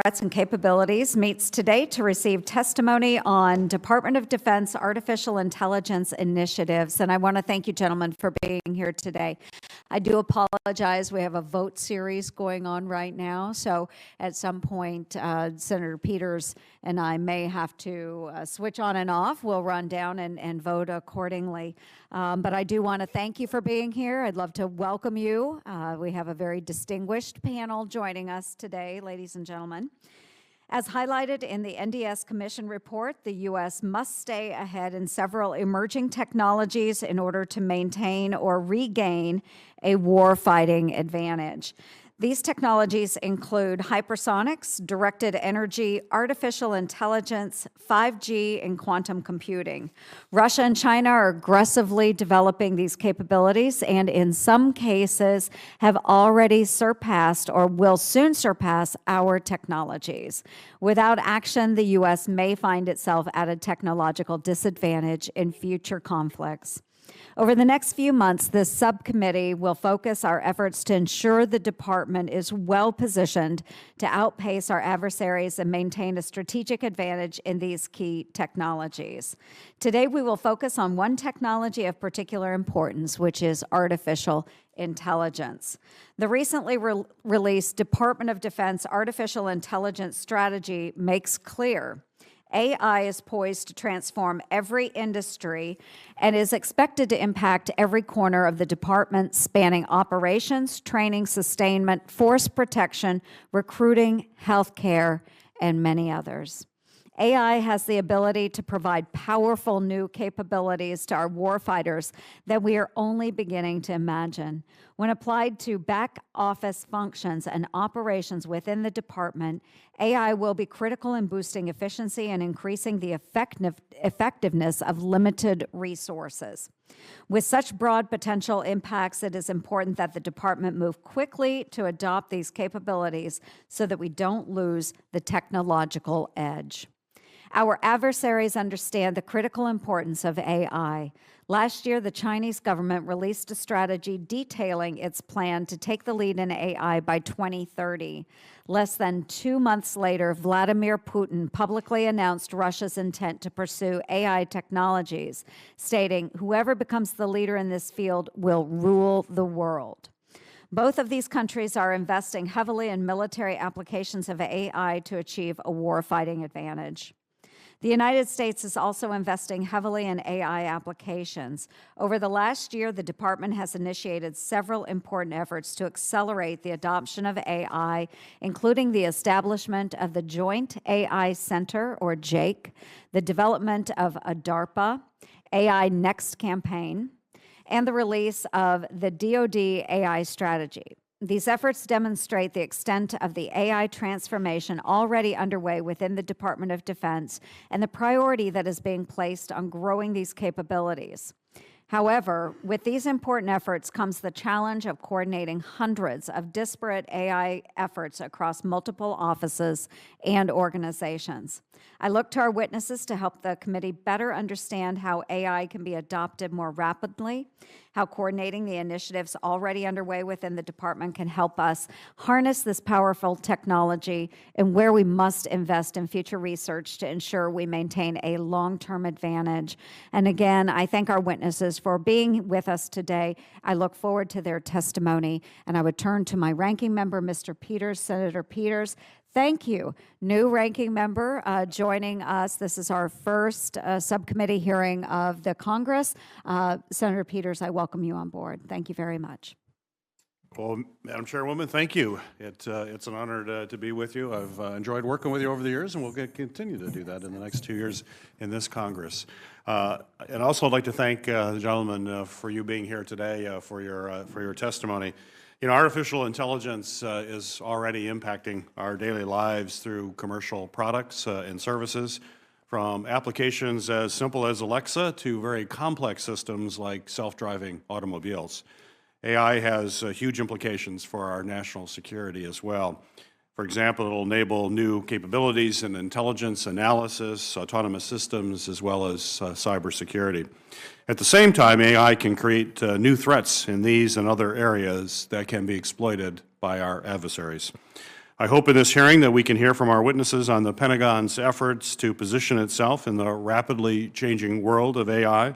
Threats and Capabilities meets today to receive testimony on Department of Defense artificial intelligence initiatives. And I want to thank you, gentlemen, for being here today. I do apologize. We have a vote series going on right now. So at some point, Senator Peters and I may have to switch on and off. We'll run down and vote accordingly. But I do want to thank you for being here. I'd love to welcome you. We have a very distinguished panel joining us today, ladies and gentlemen. As highlighted in the NDS Commission report, the U.S. must stay ahead in several emerging technologies in order to maintain or regain a warfighting advantage. These technologies include hypersonics, directed energy, artificial intelligence, 5G, and quantum computing. Russia and China are aggressively developing these capabilities and in some cases have already surpassed or will soon surpass our technologies. Without action, the U.S. may find itself at a technological disadvantage in future conflicts. Over the next few months, this subcommittee will focus our efforts to ensure the department is well positioned to outpace our adversaries and maintain a strategic advantage in these key technologies. Today, we will focus on one technology of particular importance, which is artificial intelligence. The recently released Department of Defense Artificial Intelligence Strategy makes clear AI is poised to transform every industry and is expected to impact every corner of the department, spanning operations, training, sustainment, force protection, recruiting, healthcare, and many others. AI has the ability to provide powerful new capabilities to our warfighters that we are only beginning to imagine. When applied to back office functions and operations within the department, AI will be critical in boosting efficiency and increasing the effectiveness of limited resources. With such broad potential impacts, it is important that the department move quickly to adopt these capabilities so that we don't lose the technological edge. Our adversaries understand the critical importance of AI. Last year, the Chinese government released a strategy detailing its plan to take the lead in AI by 2030. Less than 2 months later, Vladimir Putin publicly announced Russia's intent to pursue AI technologies, stating, "Whoever becomes the leader in this field will rule the world." Both of these countries are investing heavily in military applications of AI to achieve a warfighting advantage. The United States is also investing heavily in AI applications. Over the last year, the department has initiated several important efforts to accelerate the adoption of AI, including the establishment of the Joint AI Center, or JAIC, the development of a DARPA AI Next campaign, and the release of the DOD AI strategy. These efforts demonstrate the extent of the AI transformation already underway within the Department of Defense and the priority that is being placed on growing these capabilities. However, with these important efforts comes the challenge of coordinating hundreds of disparate AI efforts across multiple offices and organizations. I look to our witnesses to help the committee better understand how AI can be adopted more rapidly, how coordinating the initiatives already underway within the department can help us harness this powerful technology, and where we must invest in future research to ensure we maintain a long-term advantage. And again, I thank our witnesses for being with us today. I look forward to their testimony, and I would turn to my ranking member, Mr. Peters, Senator Peters. Thank you. New ranking member joining us. This is our first subcommittee hearing of the Congress. Senator Peters, I welcome you on board. Thank you very much. Well, Madam Chairwoman, thank you. It's an honor to be with you. I've enjoyed working with you over the years, and we'll continue to do that in the next 2 years in this Congress. And also, I'd like to thank the gentleman for you being here today for your testimony. You know, artificial intelligence is already impacting our daily lives through commercial products and services, from applications as simple as Alexa to very complex systems like self-driving automobiles. AI has huge implications for our national security as well. For example, it will enable new capabilities in intelligence analysis, autonomous systems, as well as cybersecurity. At the same time, AI can create new threats in these and other areas that can be exploited by our adversaries. I hope in this hearing that we can hear from our witnesses on the Pentagon's efforts to position itself in the rapidly changing world of AI,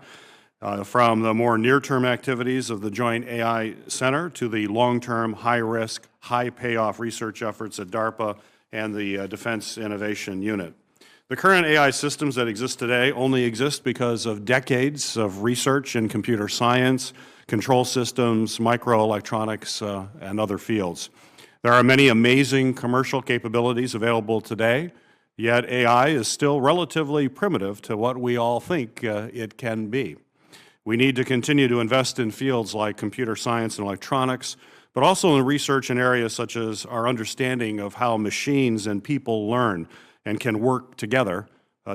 from the more near-term activities of the Joint AI Center to the long-term, high-risk, high-payoff research efforts at DARPA and the Defense Innovation Unit. The current AI systems that exist today only exist because of decades of research in computer science, control systems, microelectronics, and other fields. There are many amazing commercial capabilities available today, yet AI is still relatively primitive to what we all think it can be. We need to continue to invest in fields like computer science and electronics, but also in research in areas such as our understanding of how machines and people learn and can work together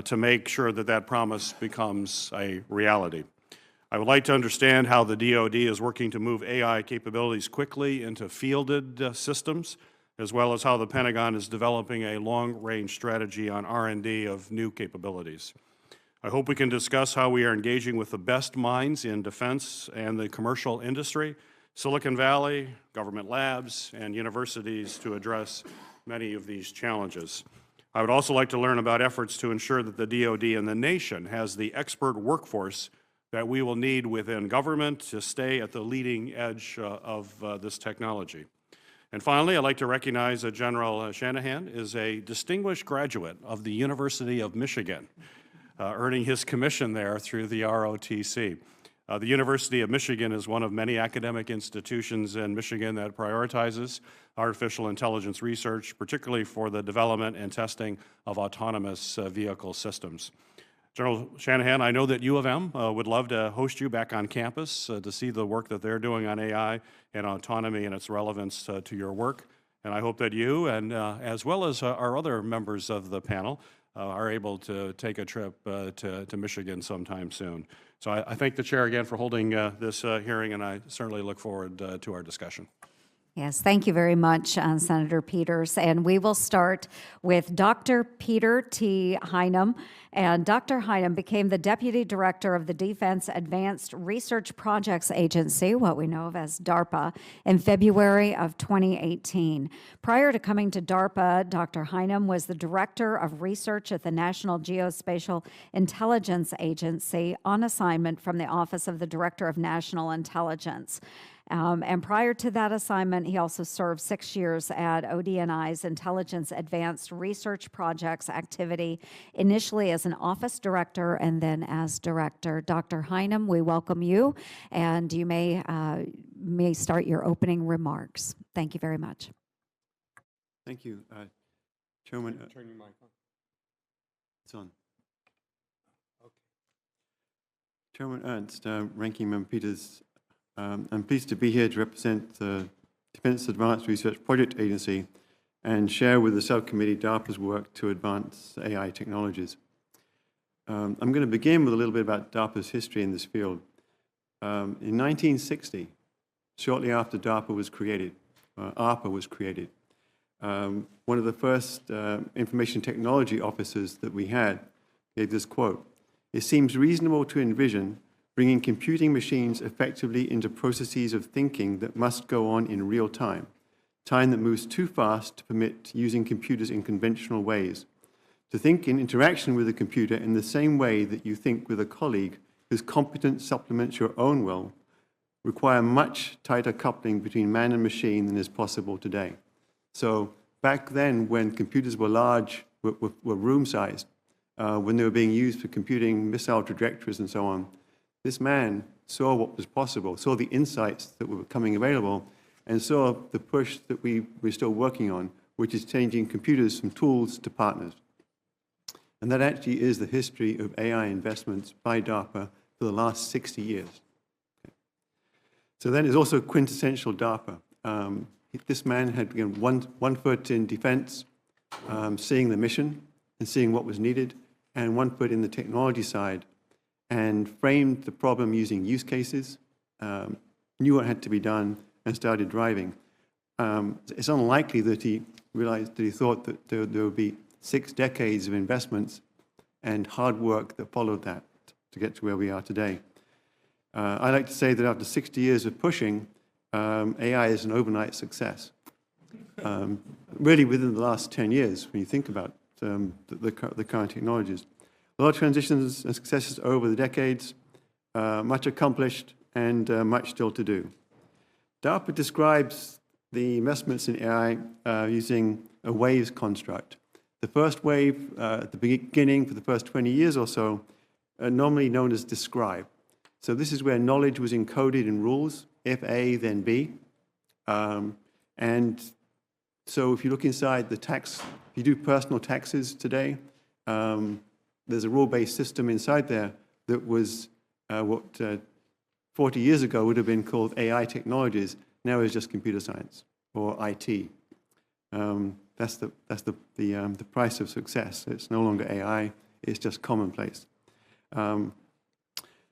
to make sure that that promise becomes a reality. I would like to understand how the DOD is working to move AI capabilities quickly into fielded systems, as well as how the Pentagon is developing a long-range strategy on R&D of new capabilities. I hope we can discuss how we are engaging with the best minds in defense and the commercial industry, Silicon Valley, government labs, and universities to address many of these challenges. I would also like to learn about efforts to ensure that the DOD and the nation has the expert workforce that we will need within government to stay at the leading edge of this technology. And finally, I'd like to recognize that General Shanahan is a distinguished graduate of the University of Michigan, earning his commission there through the ROTC. The University of Michigan is one of many academic institutions in Michigan that prioritizes artificial intelligence research, particularly for the development and testing of autonomous vehicle systems. General Shanahan, I know that U of M would love to host you back on campus to see the work that they're doing on AI and autonomy and its relevance to your work. And I hope that you, and as well as our other members of the panel, are able to take a trip to Michigan sometime soon. So I thank the chair again for holding this hearing, and I certainly look forward to our discussion. Yes, thank you very much, Senator Peters. And we will start with Dr. Peter T. Highnam. And Dr. Highnam became the Deputy Director of the Defense Advanced Research Projects Agency, what we know of as DARPA, in February of 2018. Prior to coming to DARPA, Dr. Highnam was the Director of Research at the National Geospatial Intelligence Agency on assignment from the Office of the Director of National Intelligence. And prior to that assignment, he also served 6 years at ODNI's Intelligence Advanced Research Projects activity, initially as an office director and then as director. Dr. Highnam, we welcome you, and you may start your opening remarks. Thank you very much. Thank you, Chairman. Turn your mic on. It's on. Okay. Chairman Ernst, Ranking Member Peters, I'm pleased to be here to represent the Defense Advanced Research Project Agency and share with the subcommittee DARPA's work to advance AI technologies. I'm going to begin with a little bit about DARPA's history in this field. In 1960, shortly after DARPA was created, ARPA was created, one of the first information technology officers that we had gave this quote: "It seems reasonable to envision bringing computing machines effectively into processes of thinking that must go on in real time, time that moves too fast to permit using computers in conventional ways. To think in interaction with a computer in the same way that you think with a colleague whose competence supplements your own will require much tighter coupling between man and machine than is possible today." So back then, when computers were large, were room-sized, when they were being used for computing missile trajectories and so on, this man saw what was possible, saw the insights that were becoming available, and saw the push that we're still working on, which is changing computers from tools to partners. And that actually is the history of AI investments by DARPA for the last 60 years. Okay. So then there's also quintessential DARPA. This man had, again, one foot in defense, seeing the mission and seeing what was needed, and one foot in the technology side, and framed the problem using use cases, knew what had to be done, and started driving. It's unlikely that he realized, that he thought that there would be 6 decades of investments and hard work that followed that to get to where we are today. I like to say that after 60 years of pushing, AI is an overnight success. really within the last 10 years, when you think about the current technologies. A lot of transitions and successes over the decades, much accomplished and much still to do. DARPA describes the investments in AI using a waves construct. The first wave at the beginning for the first 20 years or so, normally known as describe. So this is where knowledge was encoded in rules, if A, then B. And so if you look inside the tax, if you do personal taxes today, there's a rule-based system inside there that was what 40 years ago would have been called AI technologies, now is just computer science or IT. That's the price of success. It's no longer AI, it's just commonplace. And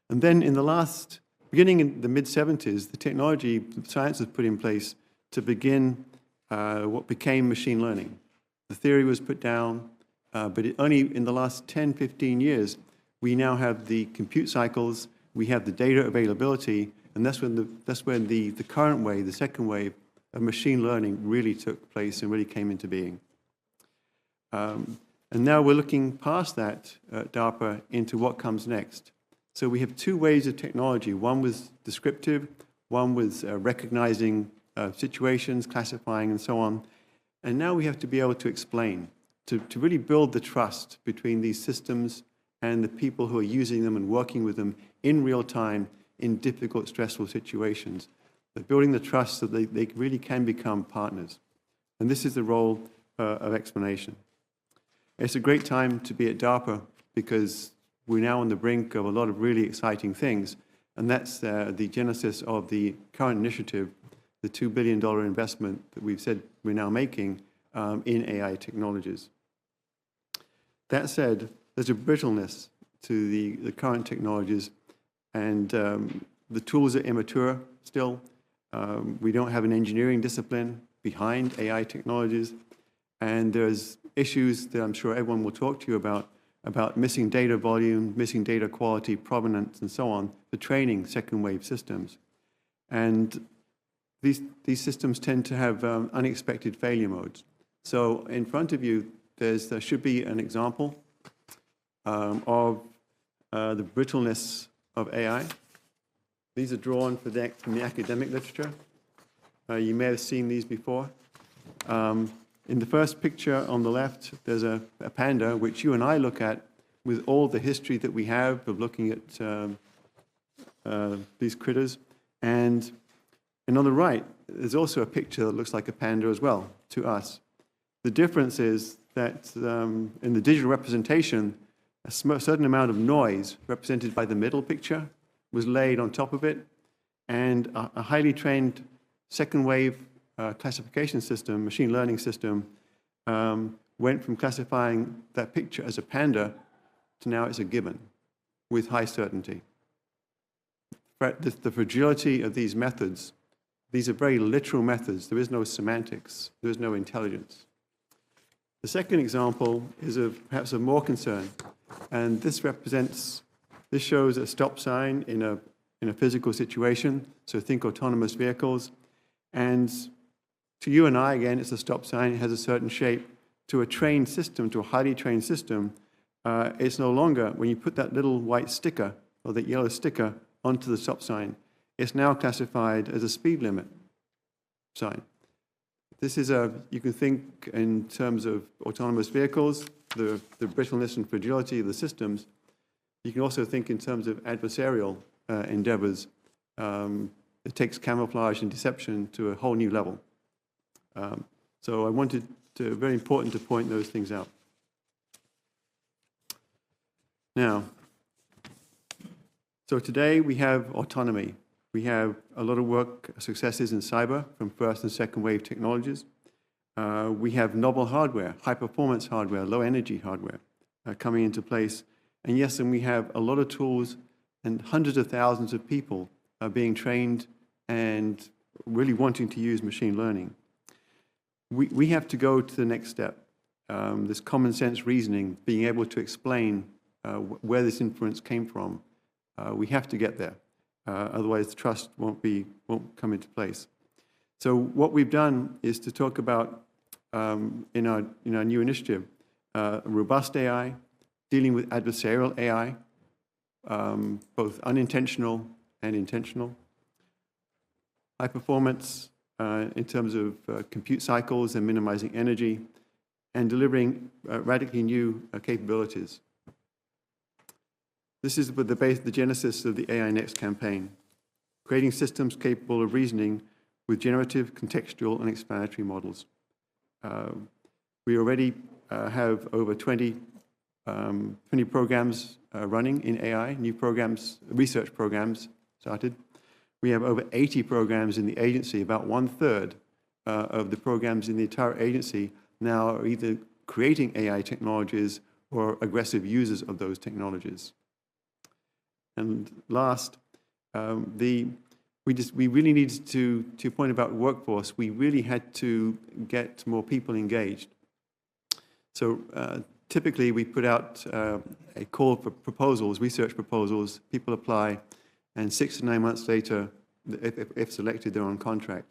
then in the beginning in the mid-70s, the technology, science was put in place to begin what became machine learning. The theory was put down, but only in the last 10, 15 years, we now have the compute cycles, we have the data availability, and that's when the current wave, the second wave of machine learning really took place and really came into being. And now we're looking past that at DARPA into what comes next. So we have two waves of technology. One was descriptive, one was recognizing situations, classifying, and so on. And now we have to be able to explain, to really build the trust between these systems and the people who are using them and working with them in real time in difficult, stressful situations. They're building the trust so that they really can become partners. And this is the role of explanation. It's a great time to be at DARPA because we're now on the brink of a lot of really exciting things. And that's the genesis of the current initiative, the $2 billion investment that we've said we're now making in AI technologies. That said, there's a brittleness to the current technologies, and the tools are immature still. We don't have an engineering discipline behind AI technologies, and there's issues that I'm sure everyone will talk to you about missing data volume, missing data quality, provenance, and so on, for training second-wave systems. And these systems tend to have unexpected failure modes. So in front of you, there should be an example of the brittleness of AI. These are drawn from the academic literature. You may have seen these before. In the first picture on the left, there's a panda, which you and I look at with all the history that we have of looking at these critters. And on the right, there's also a picture that looks like a panda as well, to us. The difference is that in the digital representation, a certain amount of noise represented by the middle picture was laid on top of it, and a highly trained second-wave classification system, machine learning system, went from classifying that picture as a panda to now it's a gibbon with high certainty. The fragility of these methods, these are very literal methods. There is no semantics. There is no intelligence. The second example is perhaps of more concern, and this shows a stop sign in a physical situation, so think autonomous vehicles. And to you and I, again, it's a stop sign. It has a certain shape. To a trained system, to a highly trained system, it's no longer, when you put that little white sticker or that yellow sticker onto the stop sign, it's now classified as a speed limit sign. This is you can think in terms of autonomous vehicles, the brittleness and fragility of the systems. You can also think in terms of adversarial endeavors. It takes camouflage and deception to a whole new level. So I wanted to, very important to point those things out. Now, so today we have autonomy. We have a lot of work, successes in cyber from first and second wave technologies. We have novel hardware, high performance hardware, low energy hardware coming into place. And yes, and we have a lot of tools and hundreds of thousands of people are being trained and really wanting to use machine learning. We have to go to the next step, this common sense reasoning, being able to explain where this inference came from. We have to get there. Otherwise, the trust won't come into place. So what we've done is to talk about, in our new initiative, robust AI, dealing with adversarial AI, both unintentional and intentional, high performance in terms of compute cycles and minimizing energy, and delivering radically new capabilities. This is the genesis of the AI Next campaign, creating systems capable of reasoning with generative, contextual, and explanatory models. We already have over 20 programs running in AI, new programs, research programs started. We have over 80 programs in the agency. About 1/3 of the programs in the entire agency now are either creating AI technologies or aggressive users of those technologies. And last, we really needed to point about workforce. We really had to get more people engaged. So typically, we put out a call for proposals, research proposals. People apply, and 6 to 9 months later, if selected, they're on contract.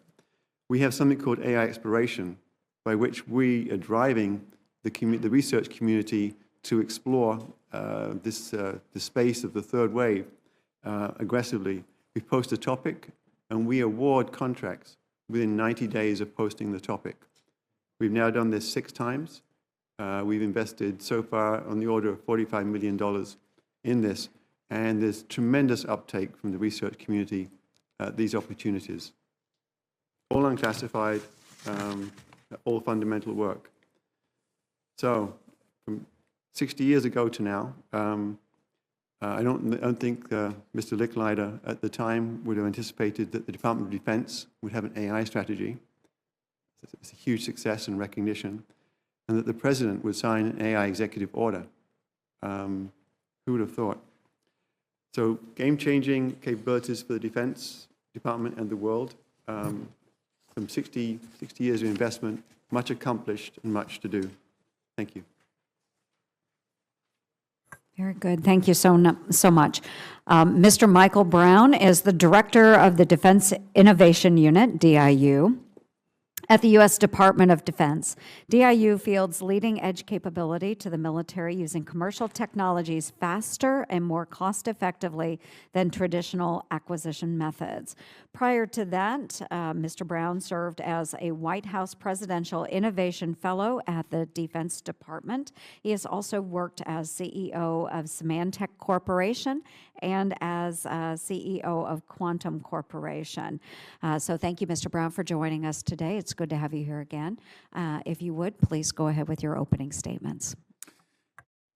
We have something called AI exploration, by which we are driving the research community to explore the space of the third wave aggressively. We post a topic, and we award contracts within 90 days of posting the topic. We've now done this 6 times. We've invested so far on the order of $45 million in this, and there's tremendous uptake from the research community at these opportunities. All unclassified, all fundamental work. So, from 60 years ago to now, I don't think Mr. Licklider at the time would have anticipated that the Department of Defense would have an AI strategy. It's a huge success and recognition, and that the President would sign an AI executive order. Who would have thought? So, game-changing capabilities for the Defense Department and the world. From 60 years of investment, much accomplished and much to do. Thank you. Very good. Thank you so much. Mr. Michael Brown is the Director of the Defense Innovation Unit, DIU, at the U.S. Department of Defense. DIU fields leading-edge capability to the military using commercial technologies faster and more cost-effectively than traditional acquisition methods. Prior to that, Mr. Brown served as a White House Presidential Innovation Fellow at the Defense Department. He has also worked as CEO of Symantec Corporation and as CEO of Quantum Corporation. So thank you, Mr. Brown, for joining us today. It's good to have you here again. If you would, please go ahead with your opening statements.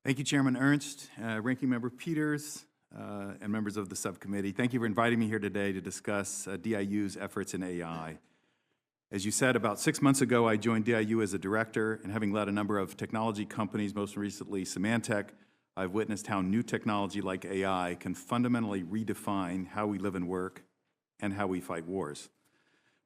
Thank you, Chairman Ernst, Ranking Member Peters, and members of the subcommittee. Thank you for inviting me here today to discuss DIU's efforts in AI. As you said, about 6 months ago, I joined DIU as a director, and having led a number of technology companies, most recently Symantec, I've witnessed how new technology like AI can fundamentally redefine how we live and work and how we fight wars.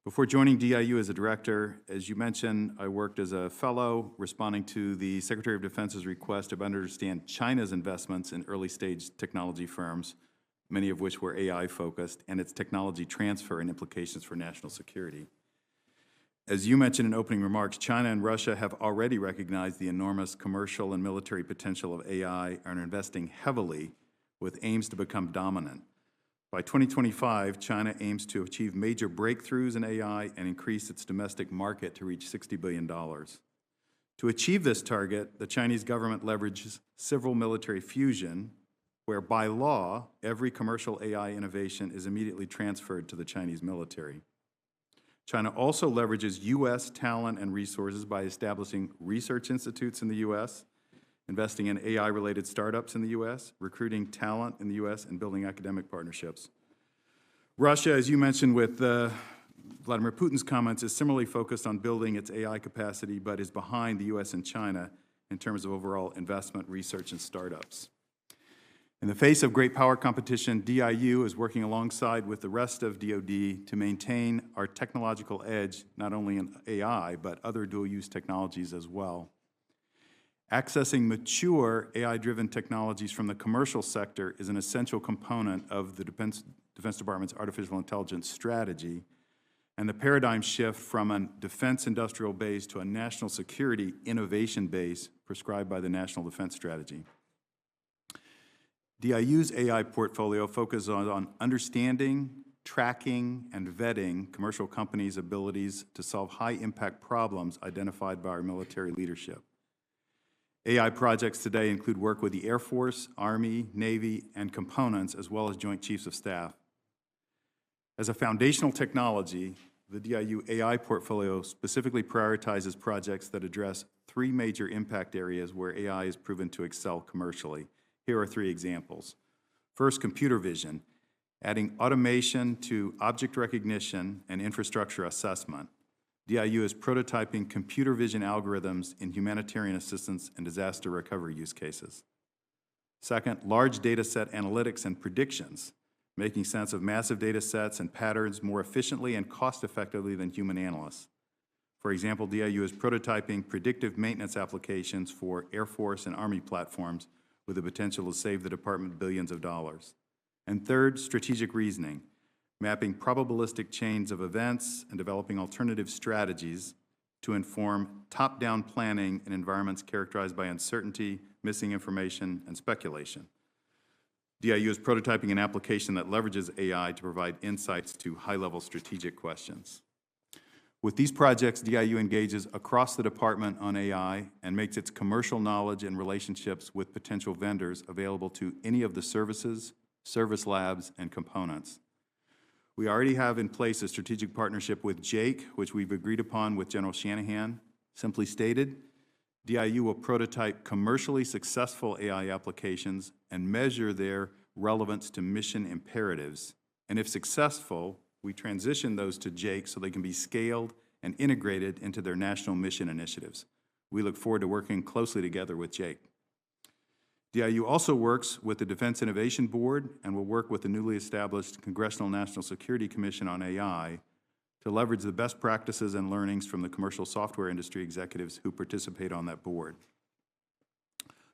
Before joining DIU as a director, as you mentioned, I worked as a fellow responding to the Secretary of Defense's request to understand China's investments in early-stage technology firms, many of which were AI-focused, and its technology transfer and implications for national security. As you mentioned in opening remarks, China and Russia have already recognized the enormous commercial and military potential of AI and are investing heavily with aims to become dominant. By 2025, China aims to achieve major breakthroughs in AI and increase its domestic market to reach $60 billion. To achieve this target, the Chinese government leverages civil military fusion, where by law, every commercial AI innovation is immediately transferred to the Chinese military. China also leverages U.S. talent and resources by establishing research institutes in the U.S., investing in AI-related startups in the U.S., recruiting talent in the U.S., and building academic partnerships. Russia, as you mentioned with Vladimir Putin's comments, is similarly focused on building its AI capacity, but is behind the U.S. and China in terms of overall investment, research, and startups. In the face of great power competition, DIU is working alongside with the rest of DOD to maintain our technological edge, not only in AI, but other dual-use technologies as well. Accessing mature AI-driven technologies from the commercial sector is an essential component of the Defense Department's artificial intelligence strategy, and the paradigm shift from a defense industrial base to a national security innovation base prescribed by the National Defense Strategy. DIU's AI portfolio focuses on understanding, tracking, and vetting commercial companies' abilities to solve high-impact problems identified by our military leadership. AI projects today include work with the Air Force, Army, Navy, and components, as well as Joint Chiefs of Staff. As a foundational technology, the DIU AI portfolio specifically prioritizes projects that address three major impact areas where AI is proven to excel commercially. Here are three examples. First, computer vision, adding automation to object recognition and infrastructure assessment. DIU is prototyping computer vision algorithms in humanitarian assistance and disaster recovery use cases. Second, large data set analytics and predictions, making sense of massive data sets and patterns more efficiently and cost-effectively than human analysts. For example, DIU is prototyping predictive maintenance applications for Air Force and Army platforms with the potential to save the department billions of dollars. And third, strategic reasoning, mapping probabilistic chains of events and developing alternative strategies to inform top-down planning in environments characterized by uncertainty, missing information, and speculation. DIU is prototyping an application that leverages AI to provide insights to high-level strategic questions. With these projects, DIU engages across the department on AI and makes its commercial knowledge and relationships with potential vendors available to any of the services, service labs, and components. We already have in place a strategic partnership with JAIC, which we've agreed upon with General Shanahan. Simply stated, DIU will prototype commercially successful AI applications and measure their relevance to mission imperatives. And if successful, we transition those to JAIC so they can be scaled and integrated into their national mission initiatives. We look forward to working closely together with JAIC. DIU also works with the Defense Innovation Board and will work with the newly established Congressional National Security Commission on AI to leverage the best practices and learnings from the commercial software industry executives who participate on that board.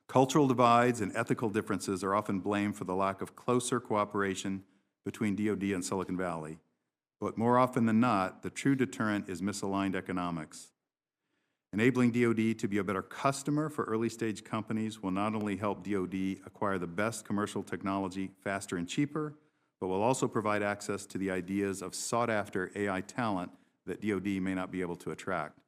Cultural divides and ethical differences are often blamed for the lack of closer cooperation between DOD and Silicon Valley. But more often than not, the true deterrent is misaligned economics. Enabling DOD to be a better customer for early-stage companies will not only help DOD acquire the best commercial technology faster and cheaper, but will also provide access to the ideas of sought-after AI talent that DOD may not be able to attract.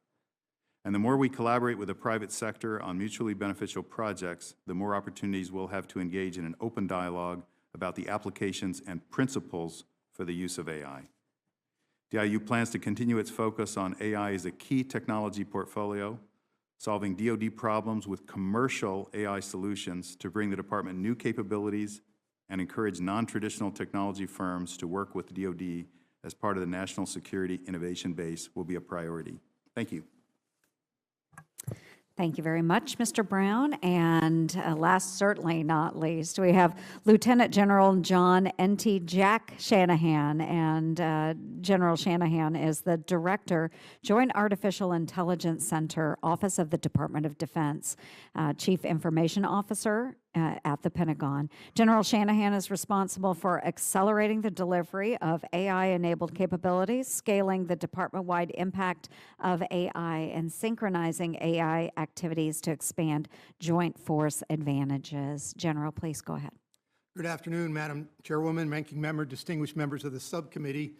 And the more we collaborate with the private sector on mutually beneficial projects, the more opportunities we'll have to engage in an open dialogue about the applications and principles for the use of AI. DIU plans to continue its focus on AI as a key technology portfolio, solving DOD problems with commercial AI solutions to bring the department new capabilities and encourage non-traditional technology firms to work with DOD as part of the National Security Innovation Base will be a priority. Thank you. Thank you very much, Mr. Brown. And last, certainly not least, we have Lieutenant General John N.T. Jack Shanahan. And General Shanahan is the Director, Joint Artificial Intelligence Center, Office of the Department of Defense, Chief Information Officer at the Pentagon. General Shanahan is responsible for accelerating the delivery of AI-enabled capabilities, scaling the department-wide impact of AI, and synchronizing AI activities to expand joint force advantages. General, please go ahead. Good afternoon, Madam Chairwoman, Ranking Member, distinguished members of the subcommittee.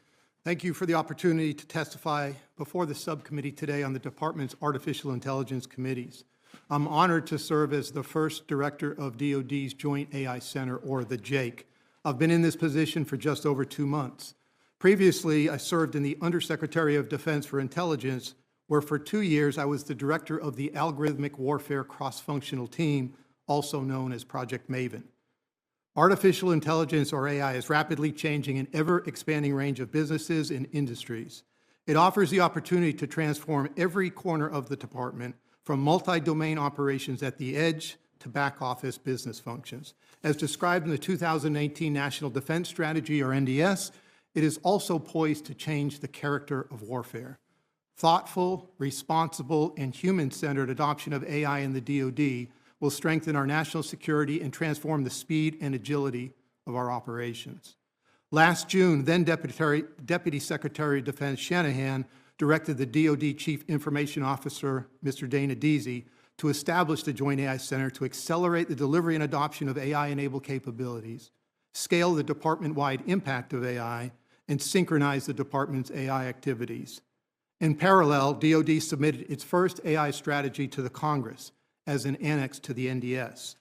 Thank you for the opportunity to testify before the subcommittee today on the department's artificial intelligence committees. I'm honored to serve as the first director of DOD's Joint AI Center, or the JAIC. I've been in this position for just over 2 months. Previously, I served in the Undersecretary of Defense for Intelligence, where for 2 years I was the director of the Algorithmic Warfare Cross-Functional Team, also known as Project Maven. Artificial intelligence, or AI, is rapidly changing an ever-expanding range of businesses and industries. It offers the opportunity to transform every corner of the department, from multi-domain operations at the edge to back-office business functions. As described in the 2018 National Defense Strategy, or NDS, it is also poised to change the character of warfare. Thoughtful, responsible, and human-centered adoption of AI in the DoD will strengthen our national security and transform the speed and agility of our operations. Last June, then Deputy Secretary of Defense Shanahan directed the DOD Chief Information Officer, Mr. Dana Deasy, to establish the Joint AI Center to accelerate the delivery and adoption of AI-enabled capabilities, scale the department-wide impact of AI, and synchronize the department's AI activities. In parallel, DOD submitted its first AI strategy to the Congress as an annex to the NDS.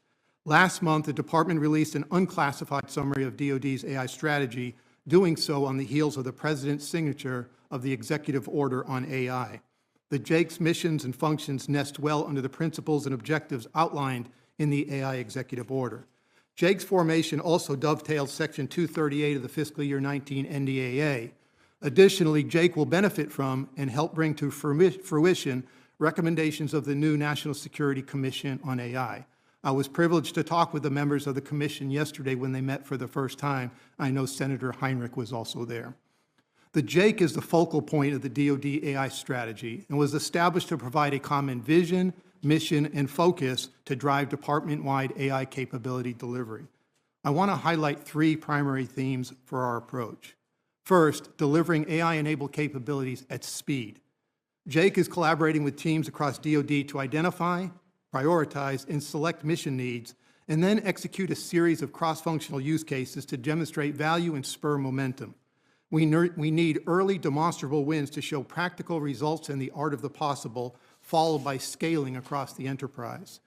Last month, the department released an unclassified summary of DOD's AI strategy, doing so on the heels of the President's signature of the executive order on AI. The JAIC's missions and functions nest well under the principles and objectives outlined in the AI executive order. JAIC's formation also dovetails Section 238 of the fiscal year 19 NDAA. Additionally, JAIC will benefit from and help bring to fruition recommendations of the new National Security Commission on AI. I was privileged to talk with the members of the commission yesterday when they met for the first time. I know Senator Heinrich was also there. The JAIC is the focal point of the DOD AI strategy and was established to provide a common vision, mission, and focus to drive department-wide AI capability delivery. I want to highlight three primary themes for our approach. First, delivering AI-enabled capabilities at speed. JAIC is collaborating with teams across DOD to identify, prioritize, and select mission needs, and then execute a series of cross-functional use cases to demonstrate value and spur momentum. We need early demonstrable wins to show practical results in the art of the possible, followed by scaling across the enterprise.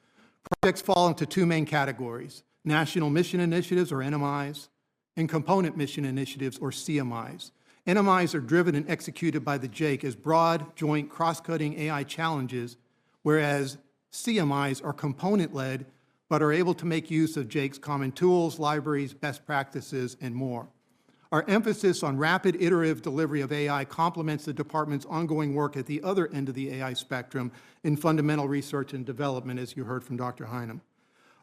Projects fall into two main categories: National Mission Initiatives, or NMIs, and Component Mission Initiatives, or CMIs. NMIs are driven and executed by the JAIC as broad, joint, cross-cutting AI challenges, whereas CMIs are component-led, but are able to make use of JAIC's common tools, libraries, best practices, and more. Our emphasis on rapid iterative delivery of AI complements the department's ongoing work at the other end of the AI spectrum in fundamental research and development, as you heard from Dr. Highnam.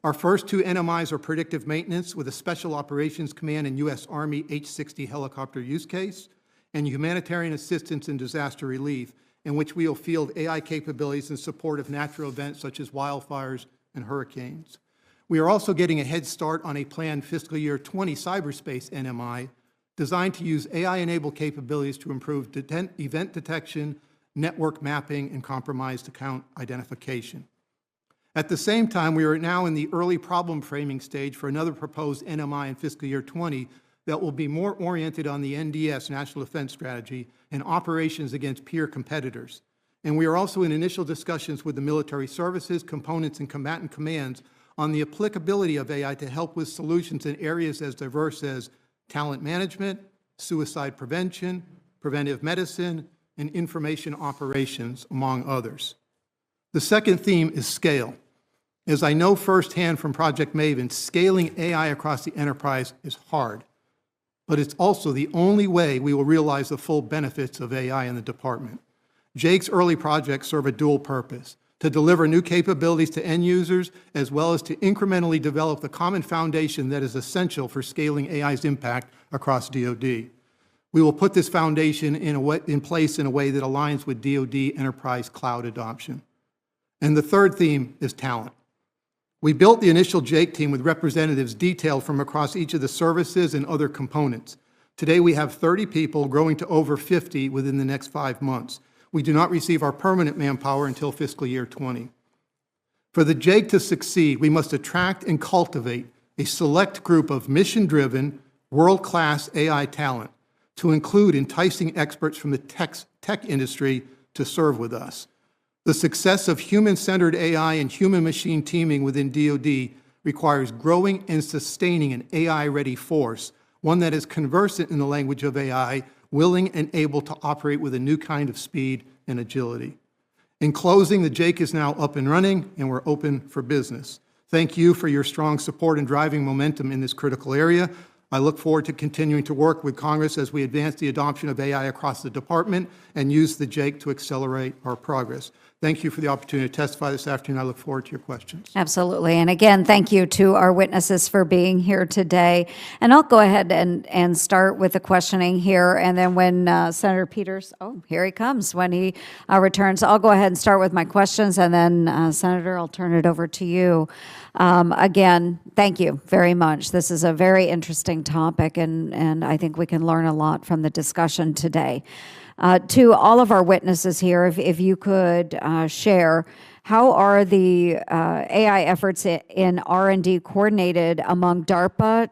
Our first two NMIs are predictive maintenance with a Special Operations Command and U.S. Army H-60 helicopter use case, and humanitarian assistance and disaster relief, in which we will field AI capabilities in support of natural events such as wildfires and hurricanes. We are also getting a head start on a planned fiscal year 20 cyberspace NMI designed to use AI-enabled capabilities to improve event detection, network mapping, and compromised account identification. At the same time, we are now in the early problem framing stage for another proposed NMI in fiscal year 20 that will be more oriented on the NDS, National Defense Strategy, and operations against peer competitors. And we are also in initial discussions with the military services, components, and combatant commands on the applicability of AI to help with solutions in areas as diverse as talent management, suicide prevention, preventive medicine, and information operations, among others. The second theme is scale. As I know firsthand from Project Maven, scaling AI across the enterprise is hard, but it's also the only way we will realize the full benefits of AI in the department. JAIC's early projects serve a dual purpose: to deliver new capabilities to end users, as well as to incrementally develop the common foundation that is essential for scaling AI's impact across DOD. We will put this foundation in place in a way that aligns with DOD enterprise cloud adoption. And the third theme is talent. We built the initial JAIC team with representatives detailed from across each of the services and other components. Today we have 30 people, growing to over 50 within the next 5 months. We do not receive our permanent manpower until fiscal year 20. For the JAIC to succeed, we must attract and cultivate a select group of mission-driven, world-class AI talent, to include enticing experts from the tech industry to serve with us. The success of human-centered AI and human-machine teaming within DOD requires growing and sustaining an AI-ready force, one that is conversant in the language of AI, willing and able to operate with a new kind of speed and agility. In closing, the JAIC is now up and running, and we're open for business. Thank you for your strong support in driving momentum in this critical area. I look forward to continuing to work with Congress as we advance the adoption of AI across the department and use the JAIC to accelerate our progress. Thank you for the opportunity to testify this afternoon. I look forward to your questions. Absolutely. And again, thank you to our witnesses for being here today. And I'll go ahead and start with the questioning here. And then when Senator Peters, oh, here he comes, when he returns, I'll go ahead and start with my questions. And then, Senator, I'll turn it over to you. Again, thank you very much. This is a very interesting topic, and I think we can learn a lot from the discussion today. To all of our witnesses here, if you could share, how are the AI efforts in R&D coordinated among DARPA,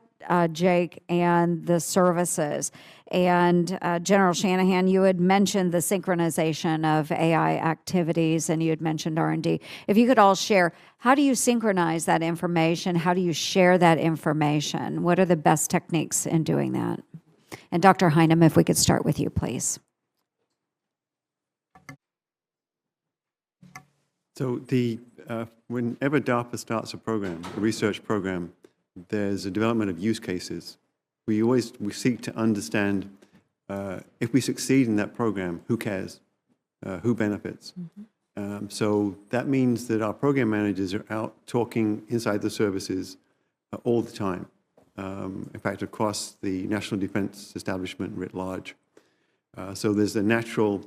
Jake, and the services? And General Shanahan, you had mentioned the synchronization of AI activities, and you had mentioned R&D. If you could all share, how do you synchronize that information? How do you share that information? What are the best techniques in doing that? And Dr. Highnam, if we could start with you, please. So whenever DARPA starts a program, a research program, there's a development of use cases. We seek to understand if we succeed in that program, who cares, who benefits. So that means that our program managers are out talking inside the services all the time. In fact, across the national defense establishment writ large. So there's a natural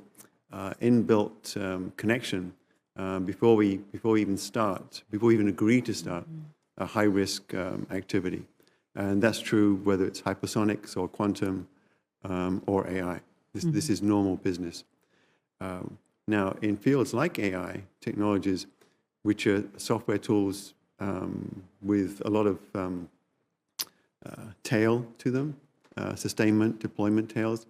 inbuilt connection before we even agree to start a high-risk activity. And that's true whether it's hypersonics or quantum or AI. This is normal business. Now, in fields like AI technologies, which are software tools with a lot of tail to them, sustainment, deployment tails,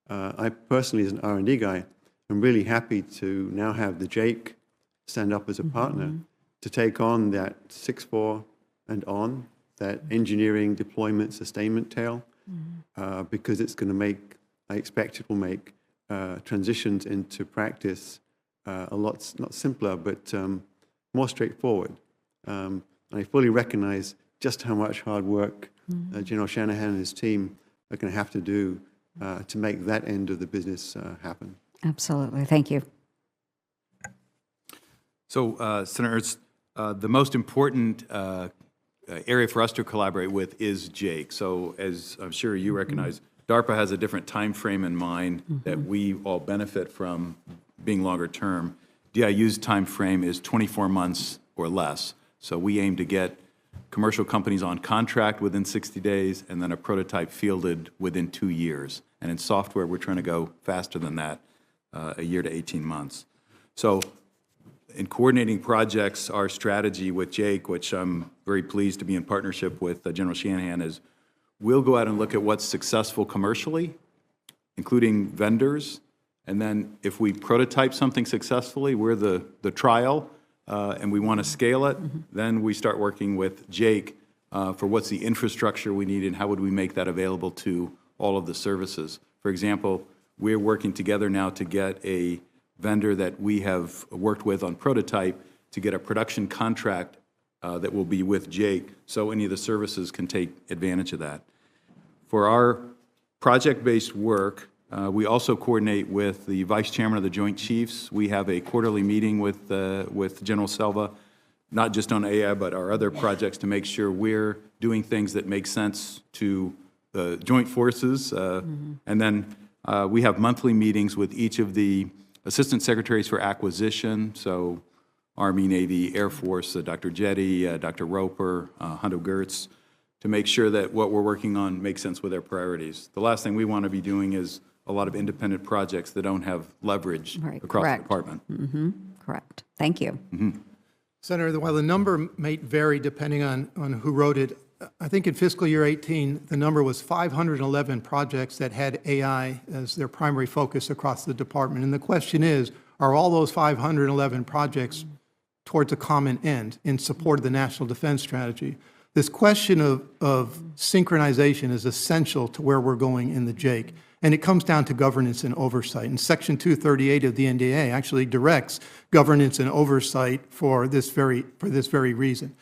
I personally, as an R&D guy, am really happy to now have the Jake stand up as a partner to take on that 6.4 and on, that engineering, deployment, sustainment tail, because it's going to make, I expect it will make transitions into practice a lot, not simpler, but more straightforward. And I fully recognize just how much hard work General Shanahan and his team are going to have to do to make that end of the business happen. Absolutely. Thank you. So, Senator Ernst, the most important area for us to collaborate with is Jake. So, as I'm sure you recognize, DARPA has a different time frame in mind that we all benefit from being longer term. DIU's time frame is 24 months or less. So we aim to get commercial companies on contract within 60 days and then a prototype fielded within 2 years. And in software, we're trying to go faster than that, a year to 18 months. So in coordinating projects, our strategy with Jake, which I'm very pleased to be in partnership with General Shanahan, is we'll go out and look at what's successful commercially, including vendors, and then if we prototype something successfully, we're the trial, and we want to scale it, then we start working with Jake for what's the infrastructure we need and how would we make that available to all of the services. For example, we're working together now to get a vendor that we have worked with on prototype to get a production contract that will be with Jake, so any of the services can take advantage of that. For our project-based work, we also coordinate with the Vice Chairman of the Joint Chiefs. We have a quarterly meeting with General Selva, not just on AI, but our other projects to make sure we're doing things that make sense to the joint forces. And then we have monthly meetings with each of the Assistant Secretaries for Acquisition, so Army, Navy, Air Force, Dr. Jetty, Dr. Roper, Hunter Gertz, to make sure that what we're working on makes sense with their priorities. The last thing we want to be doing is a lot of independent projects that don't have leverage across the department. Correct. Thank you. Senator, while the number may vary depending on who wrote it, I think in fiscal year 18, the number was 511 projects that had AI as their primary focus across the department. And the question is, are all those 511 projects towards a common end in support of the National Defense Strategy? This question of synchronization is essential to where we're going in the Jake. And it comes down to governance and oversight. And Section 238 of the NDA actually directs governance and oversight for this very reason.